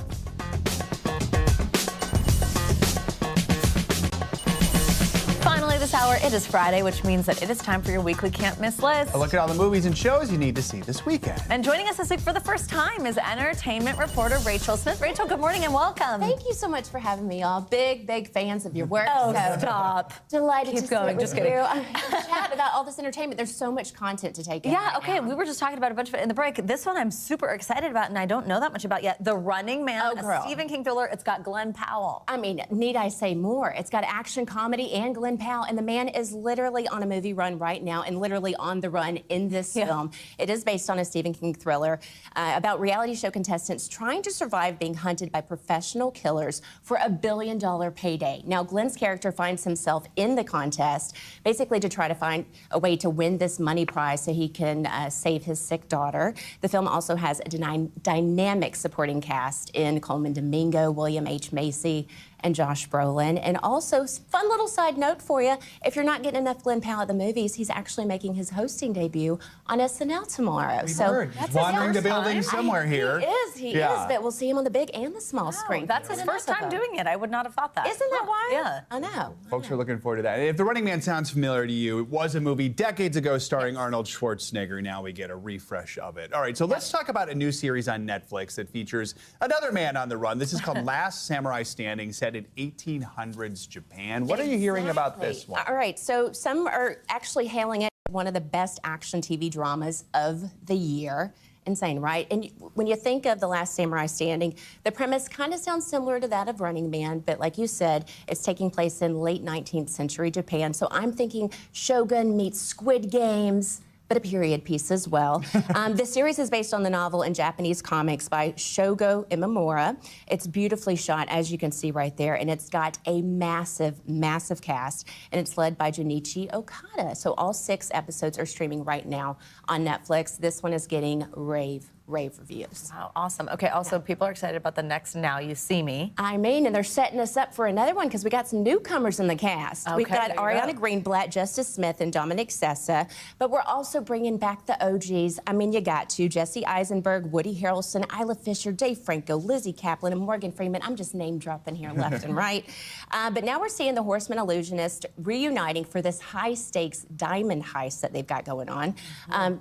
Finally, this hour, it is Friday, which means that it is time for your weekly can't miss list. A look at all the movies and shows you need to see this weekend. And joining us this week for the first time is entertainment reporter Rachel Smith. Rachel, good morning and welcome. Thank you so much for having me, all. Big fans of your work. Oh, so stop. Delighted Keep to going, sit just with kidding. you. Chat about all this entertainment. There's so much content to take in. Yeah, right okay, now. we were just talking about a bunch of it in the break. This one I'm super excited about, and I don't know that much about yet. The Running Man, a Stephen King thriller. It's got Glenn Powell. I mean, need I say more? It's got action, comedy, and Glenn Powell, and the man is literally on a movie run right now and literally on the run in this film. It is based on a Stephen King thriller about reality show contestants trying to survive being hunted by professional killers for $1 billion payday. Now, Glenn's character finds himself in the contest basically to try to find a way to win this money prize so he can save his sick daughter. The film also has a dynamic supporting cast in Coleman Domingo, William H. Macy, and Josh Brolin. And also, fun little side note for you, if you're not getting enough Glenn Powell at the movies, he's actually making his hosting debut on SNL tomorrow. We've heard. He's wandering the building somewhere here. He is, but we'll see him on the big and the small screen. That's his first time doing it. I would not have thought that. Isn't that wild? Yeah. I know. Folks are looking forward to that. If The Running Man sounds familiar to you, it was a movie decades ago starring Arnold Schwarzenegger. Now we get a refresh of it. All right, so let's talk about a new series on Netflix that features another man on the run. This is called Last Samurai Standing, set in 1800s Japan. What are you hearing about this one? All right, so some are actually hailing it one of the best action TV dramas of the year. Insane, right? And when you think of The Last Samurai Standing, the premise kind of sounds similar to that of Running Man, but like you said, it's taking place in late 19th century Japan. So I'm thinking Shogun meets Squid Games, but a period piece as well. The series is based on the novel and Japanese comics by Shogo Imamura. It's beautifully shot, as you can see right there, and it's got a massive, massive cast, and it's led by Junichi Okada. So all 6 episodes are streaming right now on Netflix. This one is getting rave reviews. Wow, awesome. Okay, also people are excited about the next Now You See Me. I mean, and they're setting us up for another one because we got some newcomers in the cast. Okay, We've got there you Ariana go. Greenblatt, Justice Smith, and Dominic Sessa, but we're also bringing back the OGs. I mean, you got to Jesse Eisenberg, Woody Harrelson, Isla Fisher, Dave Franco, Lizzie Kaplan, and Morgan Freeman. I'm just name dropping here left and right. But now we're seeing the Horseman Illusionist reuniting for this high stakes diamond heist that they've got going on.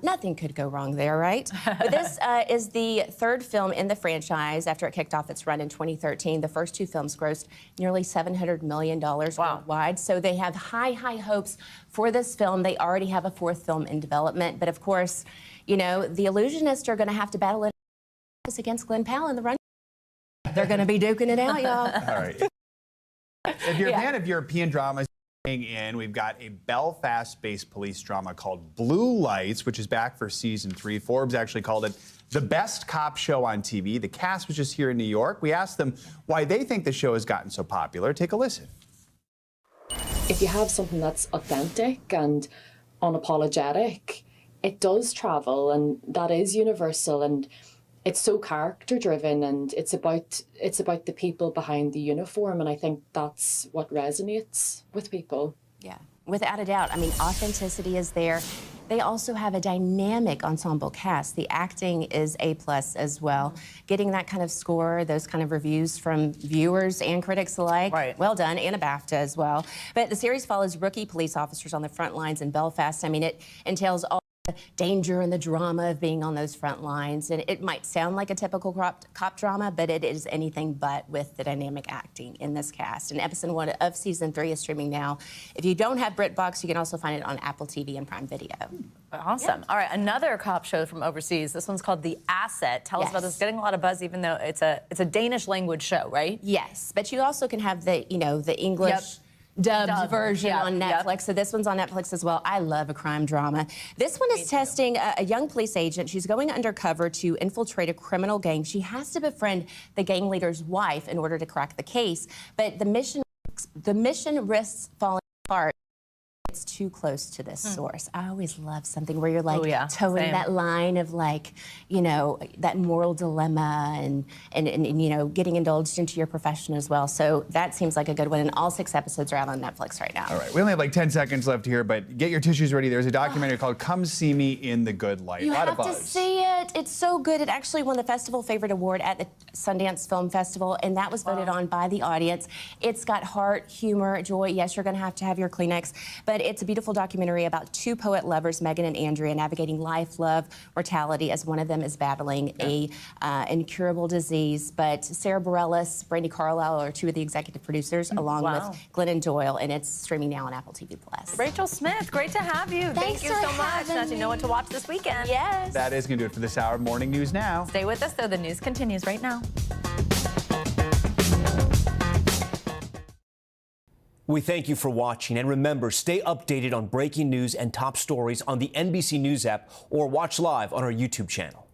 Nothing could go wrong there, right? But this is the 3rd film in the franchise after it kicked off its run in 2013. The first 2 films grossed nearly $700 million worldwide. So they have high hopes for this film. They already have a 4th film in development. But of course, you know, the Illusionists are going to have to battle it against Glenn Powell in the run. They're going to be duking it out, y'all. All right. If you're a fan of European dramas, we've got a Belfast-based police drama called Blue Lights, which is back for season 3. Forbes actually called it the best cop show on TV. The cast was just here in New York. We asked them why they think the show has gotten so popular. Take a listen. If you have something that's authentic and unapologetic, it does travel, and that is universal, and it's so character driven, and it's about the people behind the uniform, and I think that's what resonates with people. Yeah, without a doubt. I mean, authenticity is there. They also have a dynamic ensemble cast. The acting is A+ as well. Getting that kind of score, those kind of reviews from viewers and critics alike, well done, and a BAFTA as well. But the series follows rookie police officers on the front lines in Belfast. I mean, it entails all the danger and the drama of being on those front lines. And it might sound like a typical cop drama, but it is anything but with the dynamic acting in this cast. And episode 1 of season 3 is streaming now. If you don't have BritBox, you can also find it on Apple TV and Prime Video. Awesome. All right, another cop show from overseas. This one's called The Asset. Tell us about this. Getting a lot of buzz, even though it's a Danish language show, right? Yes, but you also can have the the English. Dubbed version on Netflix. So this one's on Netflix as well. I love a crime drama. This one is testing a young police agent. She's going undercover to infiltrate a criminal gang. She has to befriend the gang leader's wife in order to crack the case. But the mission risks falling apart. It's too close to this source. I always love something where you're like Oh, yeah. towing Same. that line of like, you know, that moral dilemma and you know, getting indulged into your profession as well. So that seems like a good one. And all 6 episodes are out on Netflix right now. All right, we only have like 10 seconds left here, but get your tissues ready. There's a documentary called Come See Me in the Good Light. You a lot have of to buzz. see it. It's so good. It actually won the Festival Favorite Award at the Sundance Film Festival, and that was voted on by the audience. It's got heart, humor, joy. Yes, you're going to have your Kleenex, but it's a beautiful documentary about 2 poet lovers, Megan and Andrea, navigating life, love, mortality, as one of them is battling a incurable disease. But Sarah Bareilles, Brandy Carlisle are 2 of the executive producers, along with Glennon Doyle, and it's streaming now on Apple TV+. Rachel Smith, great to have you. Thanks Thank you so for much. having Now you know what to watch this weekend. Yes. That is going to do it for this hour. Morning News Now. Stay with us, though. The news continues right now. We thank you for watching, and remember, stay updated on breaking news and top stories on the NBC News app or watch live on our YouTube channel.